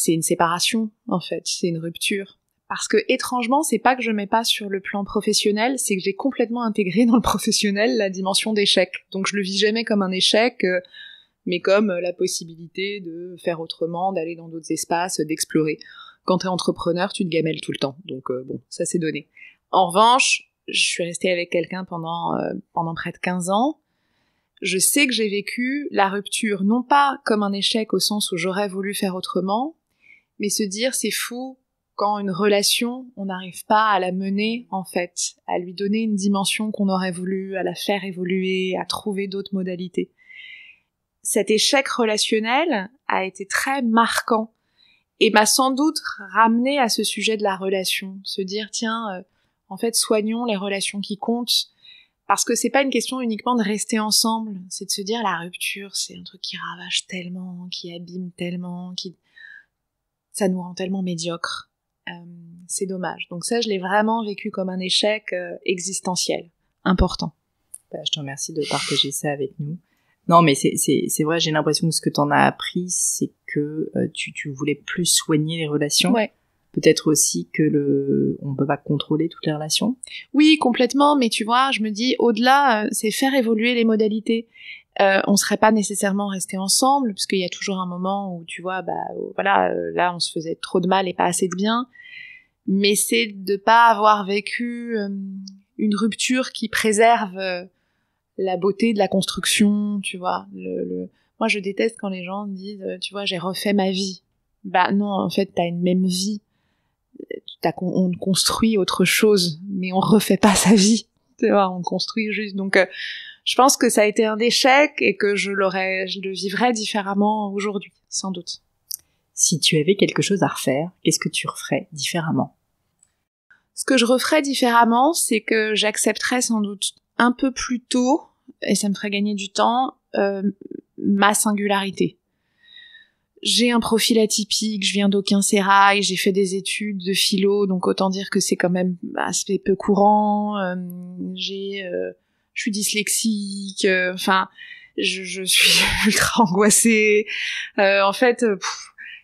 S2: une séparation, en fait. C'est une rupture. Parce que, étrangement, c'est pas que je mets pas sur le plan professionnel, c'est que j'ai complètement intégré dans le professionnel la dimension d'échec. Donc je le vis jamais comme un échec, mais comme la possibilité de faire autrement, d'aller dans d'autres espaces, d'explorer. Quand t'es entrepreneur, tu te gamelles tout le temps. Donc bon, ça c'est donné. En revanche, je suis restée avec quelqu'un pendant près de 15 ans. Je sais que j'ai vécu la rupture, non pas comme un échec au sens où j'aurais voulu faire autrement, mais se dire c'est fou, quand une relation, on n'arrive pas à la mener, en fait, à lui donner une dimension qu'on aurait voulu, à la faire évoluer, à trouver d'autres modalités. Cet échec relationnel a été très marquant et m'a sans doute ramené à ce sujet de la relation. Se dire, tiens, en fait, soignons les relations qui comptent, parce que c'est pas une question uniquement de rester ensemble, c'est de se dire la rupture, c'est un truc qui ravage tellement, qui abîme tellement, ça nous rend tellement médiocres. C'est dommage. Donc ça, je l'ai vraiment vécu comme un échec existentiel, important.
S1: Je te remercie de partager ça avec nous. Non, mais c'est vrai, j'ai l'impression que ce que t'en as appris, c'est que tu voulais plus soigner les relations.
S2: Ouais.
S1: peut-être aussi que on peut pas contrôler toutes les relations.
S2: Oui, complètement, mais tu vois, je me dis, au-delà, c'est faire évoluer les modalités. On serait pas nécessairement restés ensemble, parce qu'il y a toujours un moment où, tu vois, là, on se faisait trop de mal et pas assez de bien. Mais c'est de pas avoir vécu une rupture qui préserve la beauté de la construction, tu vois. Moi, je déteste quand les gens disent, tu vois, j'ai refait ma vie. Bah non, en fait, t'as une même vie. On construit autre chose, mais on refait pas sa vie. Tu vois, on construit juste. Donc, je pense que ça a été un échec et que je le vivrais différemment aujourd'hui, sans doute.
S1: Si tu avais quelque chose à refaire, qu'est-ce que tu referais différemment?
S2: Ce que je referais différemment, c'est que j'accepterais sans doute un peu plus tôt, et ça me ferait gagner du temps, ma singularité. J'ai un profil atypique, je viens d'aucun sérail, j'ai fait des études de philo, donc autant dire que c'est quand même assez peu courant. Je suis dyslexique, je suis ultra angoissée. En fait,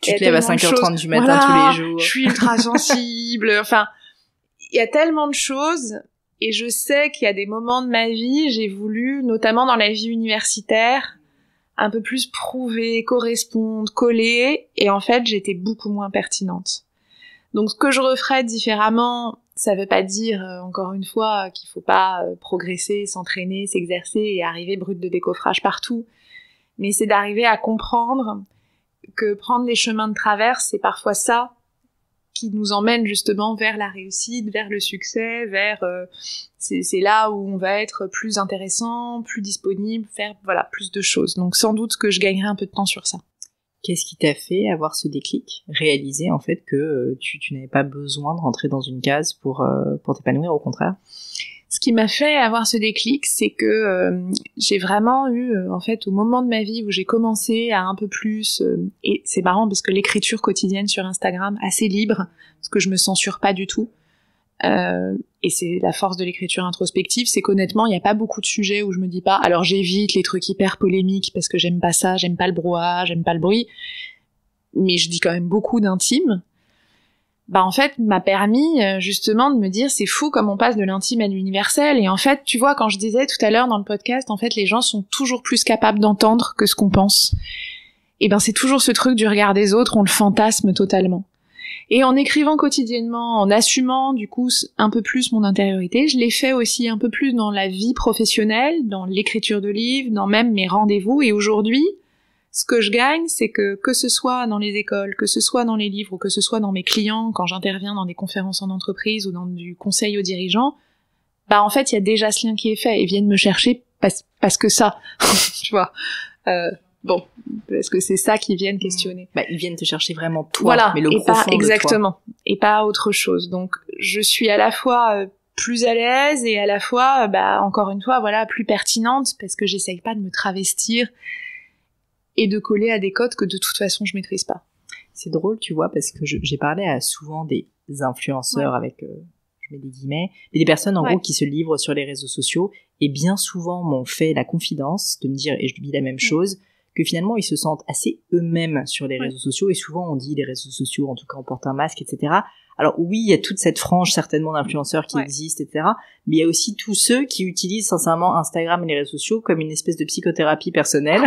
S1: tu te lèves à 5h30 du matin tous les jours.
S2: Je suis ultra sensible. Enfin, il y a tellement de choses, et je sais qu'il y a des moments de ma vie, j'ai voulu, notamment dans la vie universitaire, un peu plus prouver, correspondre, coller, et en fait, j'étais beaucoup moins pertinente. Donc, ce que je referais différemment, ça veut pas dire, encore une fois, qu'il faut pas progresser, s'entraîner, s'exercer et arriver brut de décoffrage partout, mais c'est d'arriver à comprendre que prendre les chemins de traverse, c'est parfois ça qui nous emmène justement vers la réussite, vers le succès, c'est là où on va être plus intéressant, plus disponible, faire plus de choses. Donc sans doute que je gagnerai un peu de temps sur ça.
S1: Qu'est-ce qui t'a fait avoir ce déclic, réaliser en fait que tu n'avais pas besoin de rentrer dans une case pour t'épanouir, au contraire?
S2: Ce qui m'a fait avoir ce déclic, c'est que j'ai vraiment eu, en fait, au moment de ma vie où j'ai commencé à un peu plus... et c'est marrant parce que l'écriture quotidienne sur Instagram, assez libre, parce que je me censure pas du tout. Et c'est la force de l'écriture introspective, c'est qu'honnêtement, il n'y a pas beaucoup de sujets où je me dis pas... Alors j'évite les trucs hyper polémiques parce que j'aime pas ça, j'aime pas le brouhaha, j'aime pas le bruit. Mais je dis quand même beaucoup d'intime. En fait, m'a permis justement de me dire c'est fou comme on passe de l'intime à l'universel. Et en fait, tu vois, quand je disais tout à l'heure dans le podcast, en fait, les gens sont toujours plus capables d'entendre que ce qu'on pense. Et c'est toujours ce truc du regard des autres, on le fantasme totalement. Et en écrivant quotidiennement, en assumant du coup un peu plus mon intériorité, je l'ai fait aussi un peu plus dans la vie professionnelle, dans l'écriture de livres, dans même mes rendez-vous. Et aujourd'hui, ce que je gagne, c'est que ce soit dans les écoles, que ce soit dans les livres, ou que ce soit dans mes clients, quand j'interviens dans des conférences en entreprise ou dans du conseil aux dirigeants, en fait, il y a déjà ce lien qui est fait. Ils viennent me chercher parce que ça, tu vois. Parce que c'est ça qu'ils viennent questionner.
S1: Ils viennent te chercher vraiment toi, mais le profond
S2: exactement,
S1: de toi.
S2: Et pas autre chose. Donc, je suis à la fois plus à l'aise et à la fois, encore une fois, plus pertinente parce que j'essaye pas de me travestir et de coller à des codes que de toute façon je maîtrise pas.
S1: C'est drôle, tu vois, parce que j'ai parlé à souvent des influenceurs avec, je mets des guillemets, mais des personnes en gros qui se livrent sur les réseaux sociaux et bien souvent m'ont fait la confidence de me dire, et je lui dis la même chose, que finalement ils se sentent assez eux-mêmes sur les réseaux sociaux, et souvent on dit les réseaux sociaux, en tout cas on porte un masque, etc. Alors oui, il y a toute cette frange certainement d'influenceurs qui existent, etc. Mais il y a aussi tous ceux qui utilisent sincèrement Instagram et les réseaux sociaux comme une espèce de psychothérapie personnelle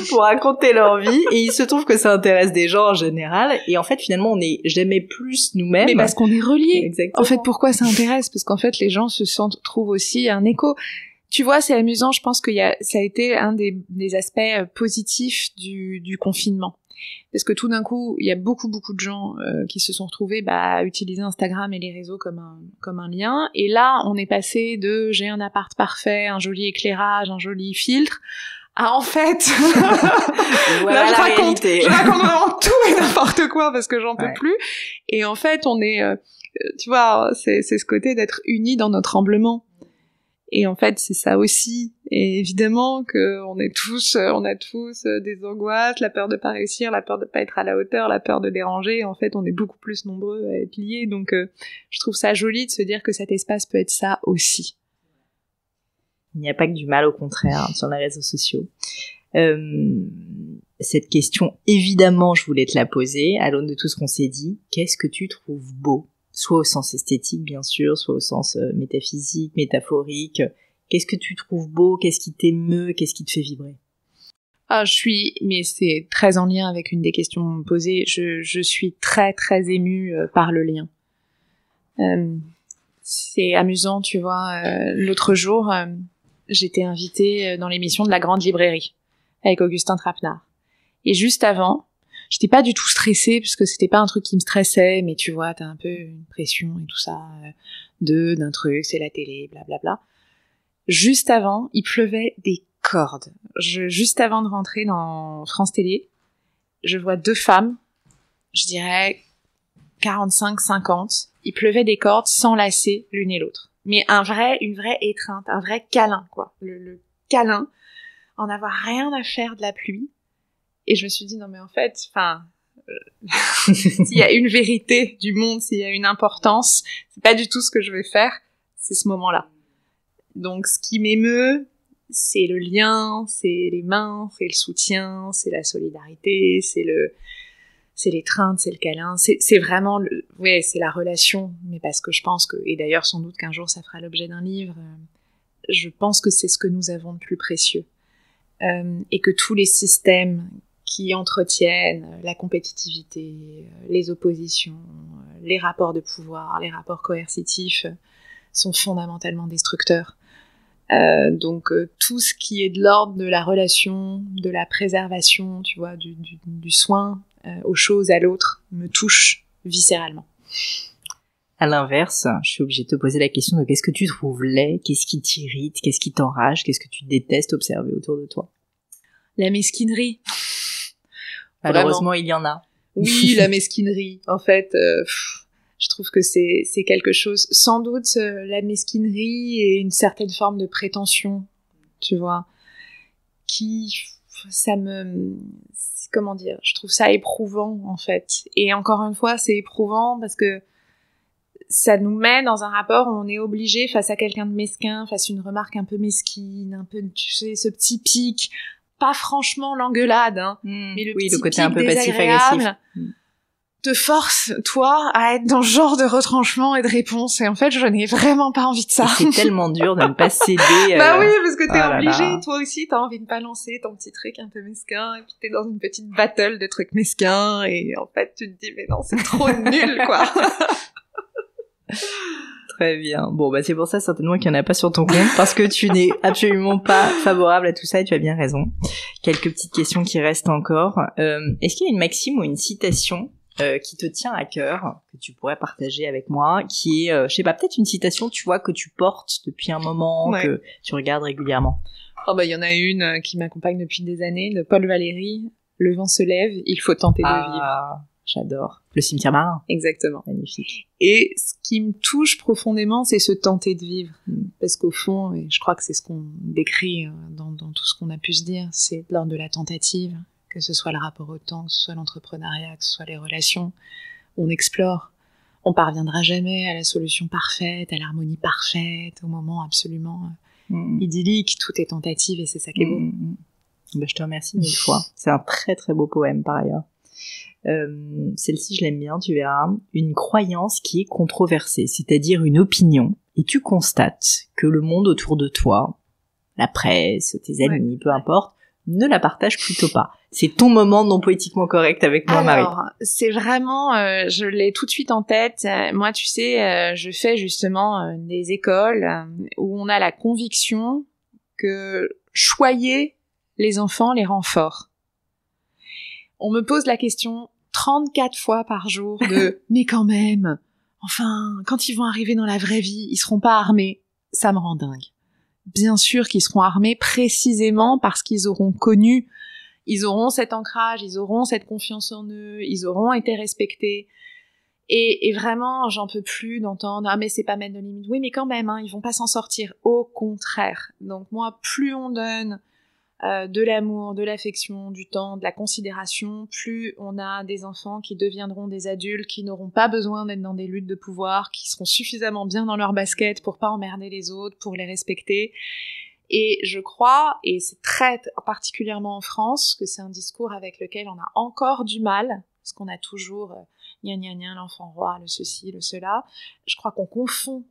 S1: pour raconter leur vie. Et il se trouve que ça intéresse des gens en général. Et en fait, finalement, on n'est jamais plus nous-mêmes.
S2: Mais parce qu'on est reliés.
S1: Exactement.
S2: En fait, pourquoi ça intéresse? Parce qu'en fait, les gens trouvent aussi un écho. Tu vois, c'est amusant. Je pense ça a été un des aspects positifs du confinement. Parce que tout d'un coup, il y a beaucoup de gens qui se sont retrouvés à utiliser Instagram et les réseaux comme un lien. Et là, on est passé de j'ai un appart parfait, un joli éclairage, un joli filtre, à en fait...
S1: voilà
S2: là,
S1: la réalité.
S2: Je raconte vraiment tout et n'importe quoi parce que j'en peux plus. Et en fait, on est... tu vois, c'est ce côté d'être unis dans notre tremblement. Et en fait, c'est ça aussi. Et évidemment on a tous des angoisses, la peur de pas réussir, la peur de pas être à la hauteur, la peur de déranger. En fait, on est beaucoup plus nombreux à être liés. Donc, je trouve ça joli de se dire que cet espace peut être ça aussi.
S1: Il n'y a pas que du mal, au contraire, sur les réseaux sociaux. cette question, évidemment, je voulais te la poser à l'aune de tout ce qu'on s'est dit. Qu'est-ce que tu trouves beau? Soit au sens esthétique, bien sûr, soit au sens métaphysique, métaphorique. Qu'est-ce que tu trouves beau? Qu'est-ce qui t'émeut? Qu'est-ce qui te fait vibrer?
S2: Mais c'est très en lien avec une des questions posées, je suis très très émue par le lien. C'est amusant, tu vois, l'autre jour, j'étais invitée dans l'émission de La Grande Librairie avec Augustin Trapenard. Et juste avant, j'étais pas du tout stressée parce que c'était pas un truc qui me stressait, mais tu vois, t'as un peu une pression et tout ça, d'un truc, c'est la télé, blablabla. Juste avant, il pleuvait des cordes. Juste avant de rentrer dans France Télé, je vois 2 femmes, je dirais 45-50, il pleuvait des cordes s'enlacer l'une et l'autre. Mais une vraie étreinte, un vrai câlin, quoi. Le câlin, en avoir rien à faire de la pluie. Et je me suis dit, non mais en fait, s'il y a une vérité du monde, s'il y a une importance, c'est pas du tout ce que je vais faire, c'est ce moment-là. Donc ce qui m'émeut, c'est le lien, c'est les mains, c'est le soutien, c'est la solidarité, c'est l'étreinte, c'est le câlin, c'est vraiment c'est la relation, mais parce que je pense que, et d'ailleurs sans doute qu'un jour ça fera l'objet d'un livre, je pense que c'est ce que nous avons de plus précieux. Et que tous les systèmes qui entretiennent la compétitivité, les oppositions, les rapports de pouvoir, les rapports coercitifs sont fondamentalement destructeurs. Donc tout ce qui est de l'ordre de la relation, de la préservation, tu vois, du soin aux choses, à l'autre, me touche viscéralement.
S1: À l'inverse, je suis obligée de te poser la question de qu'est-ce que tu trouves laid, qu'est-ce qui t'irrite, qu'est-ce qui t'enrage, qu'est-ce que tu détestes observer autour de toi?
S2: La mesquinerie.
S1: Malheureusement, il y en a.
S2: Oui, la mesquinerie. En fait, je trouve que c'est quelque chose. Sans doute, la mesquinerie et une certaine forme de prétention, tu vois, comment dire, je trouve ça éprouvant, en fait. Et encore une fois, c'est éprouvant parce que ça nous met dans un rapport où on est obligé, face à quelqu'un de mesquin, face à une remarque un peu mesquine, un peu, tu sais, ce petit pic, pas franchement l'engueulade, hein, mais le petit
S1: côté
S2: pic
S1: un peu passif-agressif
S2: te force, toi, à être dans ce genre de retranchement et de réponse. Et en fait, je n'ai vraiment pas envie de ça.
S1: C'est tellement dur de ne pas céder.
S2: Bah oui, parce que t'es obligé. Toi aussi, t'as envie de balancer ton petit truc un peu mesquin. Et puis t'es dans une petite battle de trucs mesquins. Et en fait, tu te dis, mais non, c'est trop nul, quoi.
S1: Très bien. Bon, bah c'est pour ça certainement qu'il n'y en a pas sur ton compte, parce que tu n'es absolument pas favorable à tout ça et tu as bien raison. Quelques petites questions qui restent encore. Est-ce qu'il y a une maxime ou une citation qui te tient à cœur, que tu pourrais partager avec moi, qui est, je sais pas, peut-être une citation, tu vois, que tu portes depuis un moment, que tu regardes régulièrement?
S2: Oh bah il y en a une qui m'accompagne depuis des années, de Paul Valéry. Le vent se lève, il faut tenter de vivre.
S1: J'adore. Le cimetière marin.
S2: Exactement.
S1: Magnifique.
S2: Et ce qui me touche profondément, c'est ce tenter de vivre. Parce qu'au fond, et je crois que c'est ce qu'on décrit dans tout ce qu'on a pu se dire, c'est lors de la tentative, que ce soit le rapport au temps, que ce soit l'entrepreneuriat, que ce soit les relations, on explore. On parviendra jamais à la solution parfaite, à l'harmonie parfaite, au moment absolument idyllique. Tout est tentative et c'est ça qui est beau.
S1: Ben, je te remercie 1000 fois. C'est un très très beau poème par ailleurs. Celle-ci je l'aime bien, tu verras. Une croyance qui est controversée, c'est-à-dire une opinion, et tu constates que le monde autour de toi, la presse, tes amis, peu importe, ne la partage plutôt pas. C'est ton moment non poétiquement correct avec moi, Marie.
S2: Alors, c'est vraiment, je l'ai tout de suite en tête. Moi, tu sais, je fais justement des écoles où on a la conviction que choyer les enfants les rend forts. On me pose la question 34 fois par jour de « mais quand même, enfin, quand ils vont arriver dans la vraie vie, ils seront pas armés ?» Ça me rend dingue. Bien sûr qu'ils seront armés précisément parce qu'ils auront connu, ils auront cet ancrage, ils auront cette confiance en eux, ils auront été respectés. Et vraiment, j'en peux plus d'entendre « ah mais c'est pas mettre de limite ». Oui, mais quand même, hein, ils vont pas s'en sortir. Au contraire. Donc moi, plus on donne de l'amour, de l'affection, du temps, de la considération, plus on a des enfants qui deviendront des adultes, qui n'auront pas besoin d'être dans des luttes de pouvoir, qui seront suffisamment bien dans leur basket pour pas emmerder les autres, pour les respecter. Et je crois, et c'est très particulièrement en France, que c'est un discours avec lequel on a encore du mal, parce qu'on a toujours gna gna gna, l'enfant roi, le ceci, le cela. Je crois qu'on confond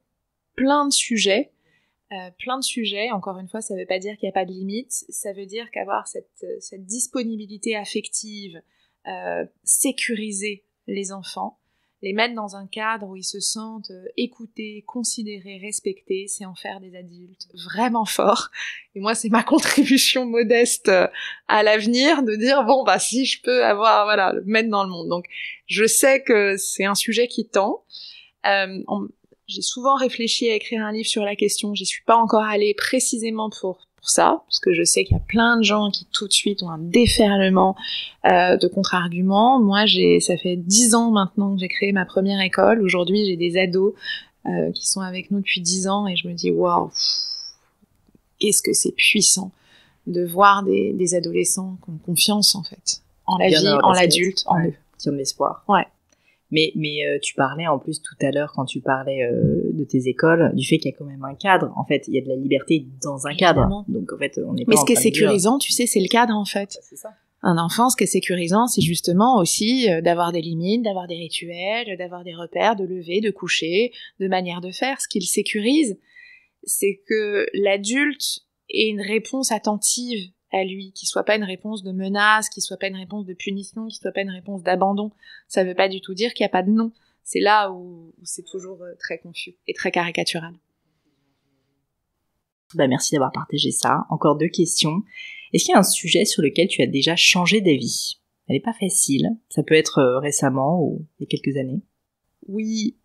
S2: plein de sujets. Encore une fois, ça ne veut pas dire qu'il n'y a pas de limite, ça veut dire qu'avoir cette disponibilité affective, sécuriser les enfants, les mettre dans un cadre où ils se sentent écoutés, considérés, respectés, c'est en faire des adultes vraiment forts. Et moi, c'est ma contribution modeste à l'avenir de dire, bon, bah, si je peux le mettre dans le monde. Donc, je sais que c'est un sujet qui tend. J'ai souvent réfléchi à écrire un livre sur la question. J'y suis pas encore allée précisément pour ça, parce que je sais qu'il y a plein de gens qui tout de suite ont un déferlement de contre-arguments. Moi, ça fait 10 ans maintenant que j'ai créé ma première école. Aujourd'hui, j'ai des ados qui sont avec nous depuis 10 ans et je me dis, waouh, qu'est-ce que c'est puissant de voir des adolescents qui ont confiance, en fait, en la vie, en l'adulte, en eux.
S1: Qui ont de l'espoir.
S2: Ouais.
S1: Mais tu parlais en plus tout à l'heure, quand tu parlais de tes écoles, du fait qu'il y a quand même un cadre. En fait, il y a de la liberté dans un cadre. Donc en fait, on n'est pas.
S2: Mais ce qui est sécurisant, tu sais, c'est le cadre en fait.
S1: C'est ça.
S2: Un enfant, ce qui est sécurisant, c'est justement aussi d'avoir des limites, d'avoir des rituels, d'avoir des repères, de lever, de coucher, de manière de faire. Ce qui le sécurise, c'est que l'adulte ait une réponse attentive à lui, qui soit pas une réponse de menace, qui soit pas une réponse de punition, qui soit pas une réponse d'abandon. Ça veut pas du tout dire qu'il y a pas de non. C'est là où c'est toujours très confus et très caricatural.
S1: Merci d'avoir partagé ça. Encore 2 questions. Est-ce qu'il y a un sujet sur lequel tu as déjà changé d'avis ? Elle est pas facile. Ça peut être récemment ou il y a quelques années.
S2: Oui,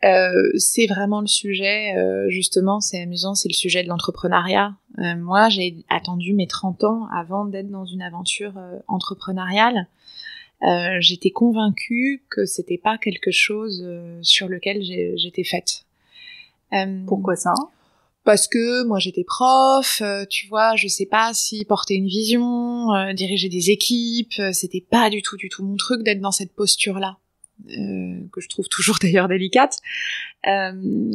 S2: c'est vraiment le sujet, justement, c'est amusant, c'est le sujet de l'entrepreneuriat. Moi, j'ai attendu mes 30 ans avant d'être dans une aventure entrepreneuriale. J'étais convaincue que c'était pas quelque chose sur lequel j'étais faite.
S1: Pourquoi ça ?
S2: Parce que moi j'étais prof, tu vois, je sais pas si porter une vision, diriger des équipes, c'était pas du tout mon truc d'être dans cette posture-là. Que je trouve toujours d'ailleurs délicate,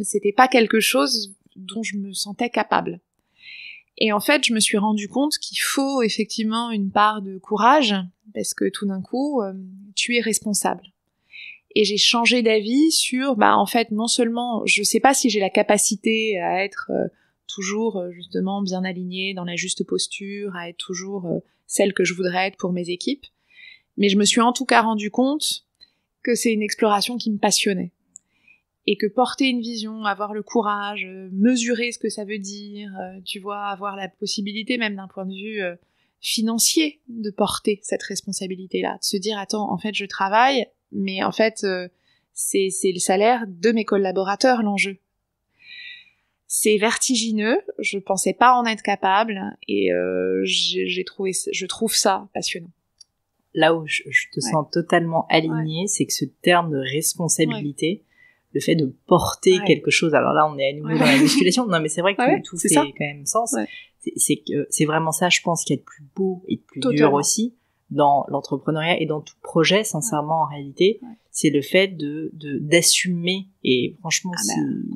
S2: c'était pas quelque chose dont je me sentais capable. Et en fait, je me suis rendu compte qu'il faut effectivement une part de courage, parce que tout d'un coup, tu es responsable. Et j'ai changé d'avis sur, en fait, non seulement, je sais pas si j'ai la capacité à être toujours justement bien alignée, dans la juste posture, à être toujours celle que je voudrais être pour mes équipes, mais je me suis en tout cas rendu compte que c'est une exploration qui me passionnait. Et que porter une vision, avoir le courage, mesurer ce que ça veut dire, tu vois, avoir la possibilité même d'un point de vue financier de porter cette responsabilité-là, de se dire, attends, en fait, je travaille, mais en fait, c'est le salaire de mes collaborateurs, l'enjeu. C'est vertigineux, je pensais pas en être capable, et je trouve ça passionnant.
S1: Là où je te sens totalement alignée, c'est que ce terme de responsabilité, le fait de porter quelque chose, alors là on est à nouveau dans la musculation, non mais c'est vrai que tout fait quand même sens, c'est que c'est vraiment ça, je pense, qu'il y a de plus beau et de plus dur aussi dans l'entrepreneuriat et dans tout projet, sincèrement en réalité, c'est le fait d'assumer, et franchement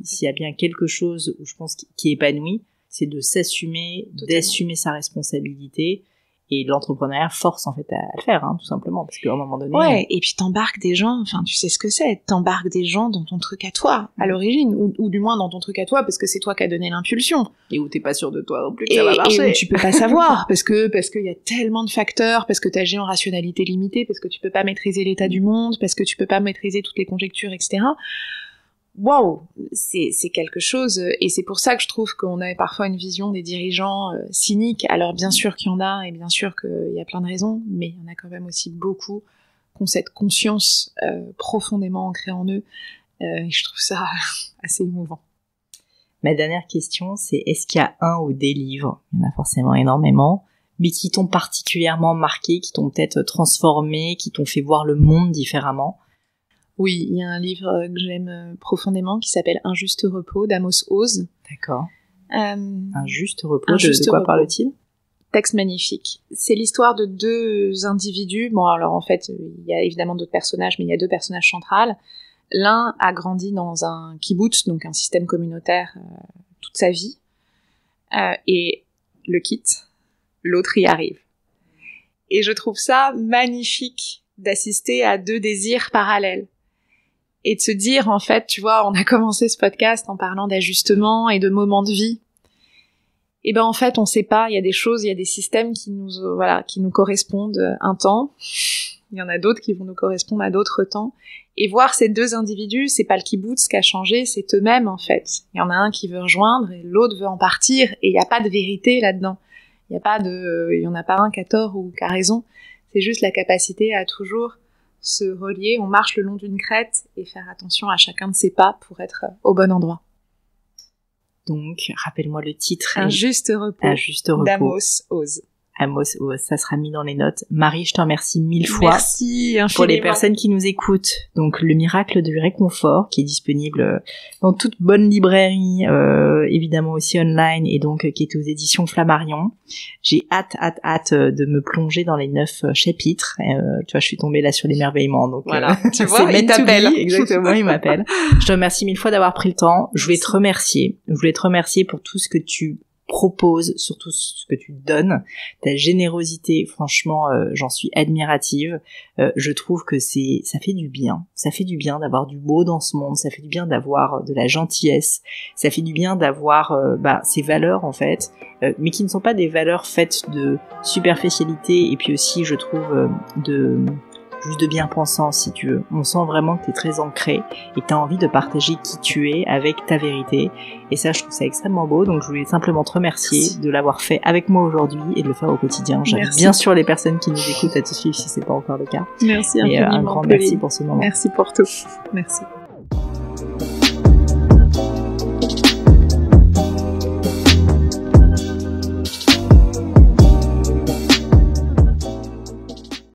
S1: s'il y a bien quelque chose où je pense qui épanouit, c'est de s'assumer, d'assumer sa responsabilité. Et l'entrepreneuriat force en fait à le faire, tout simplement, parce qu'à un moment donné...
S2: Ouais, et puis t'embarques des gens, enfin tu sais ce que c'est, t'embarques des gens dans ton truc à toi, à l'origine, ou du moins dans ton truc à toi, parce que c'est toi qui as donné l'impulsion.
S1: Et où t'es pas sûr de toi non plus que ça va marcher.
S2: Et où tu peux pas savoir, parce qu'il y a tellement de facteurs, parce que t'agis en rationalité limitée, parce que tu peux pas maîtriser l'état du monde, parce que tu peux pas maîtriser toutes les conjectures, etc. Waouh, c'est quelque chose, et c'est pour ça que je trouve qu'on a parfois une vision des dirigeants cyniques. Alors bien sûr qu'il y en a, et bien sûr qu'il y a plein de raisons, mais il y en a quand même aussi beaucoup qui ont cette conscience profondément ancrée en eux, et je trouve ça assez émouvant.
S1: Ma dernière question, c'est est-ce qu'il y a un ou des livres, il y en a forcément énormément, mais qui t'ont particulièrement marqué, qui t'ont peut-être transformé, qui t'ont fait voir le monde différemment?
S2: Oui, il y a un livre que j'aime profondément qui s'appelle Un juste repos d'Amos Oz.
S1: D'accord. Un juste repos, de quoi parle-t-il?
S2: Texte magnifique. C'est l'histoire de 2 individus. Bon, alors en fait, il y a évidemment d'autres personnages, mais il y a 2 personnages centrales. L'un a grandi dans un kibbutz, donc un système communautaire, toute sa vie. Et le quitte, l'autre y arrive. Et je trouve ça magnifique d'assister à 2 désirs parallèles. Et de se dire, en fait, tu vois, on a commencé ce podcast en parlant d'ajustement et de moments de vie. Et ben en fait, on sait pas, il y a des choses, il y a des systèmes qui nous correspondent un temps. Il y en a d'autres qui vont nous correspondre à d'autres temps. Et voir ces 2 individus, c'est pas le kibbutz qui a changé, c'est eux-mêmes en fait. Il y en a un qui veut rejoindre et l'autre veut en partir, et il y a pas de vérité là-dedans. Il y en a pas un qui a tort ou qui a raison. C'est juste la capacité à toujours se relier. On marche le long d'une crête et faire attention à chacun de ses pas pour être au bon endroit.
S1: Donc, rappelle-moi le titre.
S2: Un juste repos. d'Amos Oz.
S1: Amos Oz, ça sera mis dans les notes. Marie, je te remercie 1000 fois.
S2: Merci infiniment.
S1: Pour les personnes qui nous écoutent. Donc, Le Miracle du Réconfort, qui est disponible dans toute bonne librairie, évidemment aussi online, et donc qui est aux éditions Flammarion. J'ai hâte de me plonger dans les 9 chapitres. Tu vois, je suis tombée là sur l'émerveillement. Donc,
S2: voilà, tu vois, il t'appelle.
S1: Exactement, il m'appelle. Je te remercie 1000 fois d'avoir pris le temps. Je voulais te remercier. Je voulais te remercier pour tout ce que tu propose, surtout ce que tu donnes, ta générosité, franchement, j'en suis admirative. Je trouve que ça fait du bien. Ça fait du bien d'avoir du beau dans ce monde, ça fait du bien d'avoir de la gentillesse, ça fait du bien d'avoir ces valeurs en fait, mais qui ne sont pas des valeurs faites de superficialité et puis aussi, je trouve, juste de bien-pensance, si tu veux. On sent vraiment que t'es très ancré et que t'as envie de partager qui tu es avec ta vérité. Et ça, je trouve ça extrêmement beau. Donc, je voulais simplement te remercier de l'avoir fait avec moi aujourd'hui et de le faire au quotidien. J'invite bien sûr les personnes qui nous écoutent à te suivre si c'est pas encore le cas.
S2: Merci infiniment.
S1: Et un grand merci pour ce moment.
S2: Merci pour tout. Merci.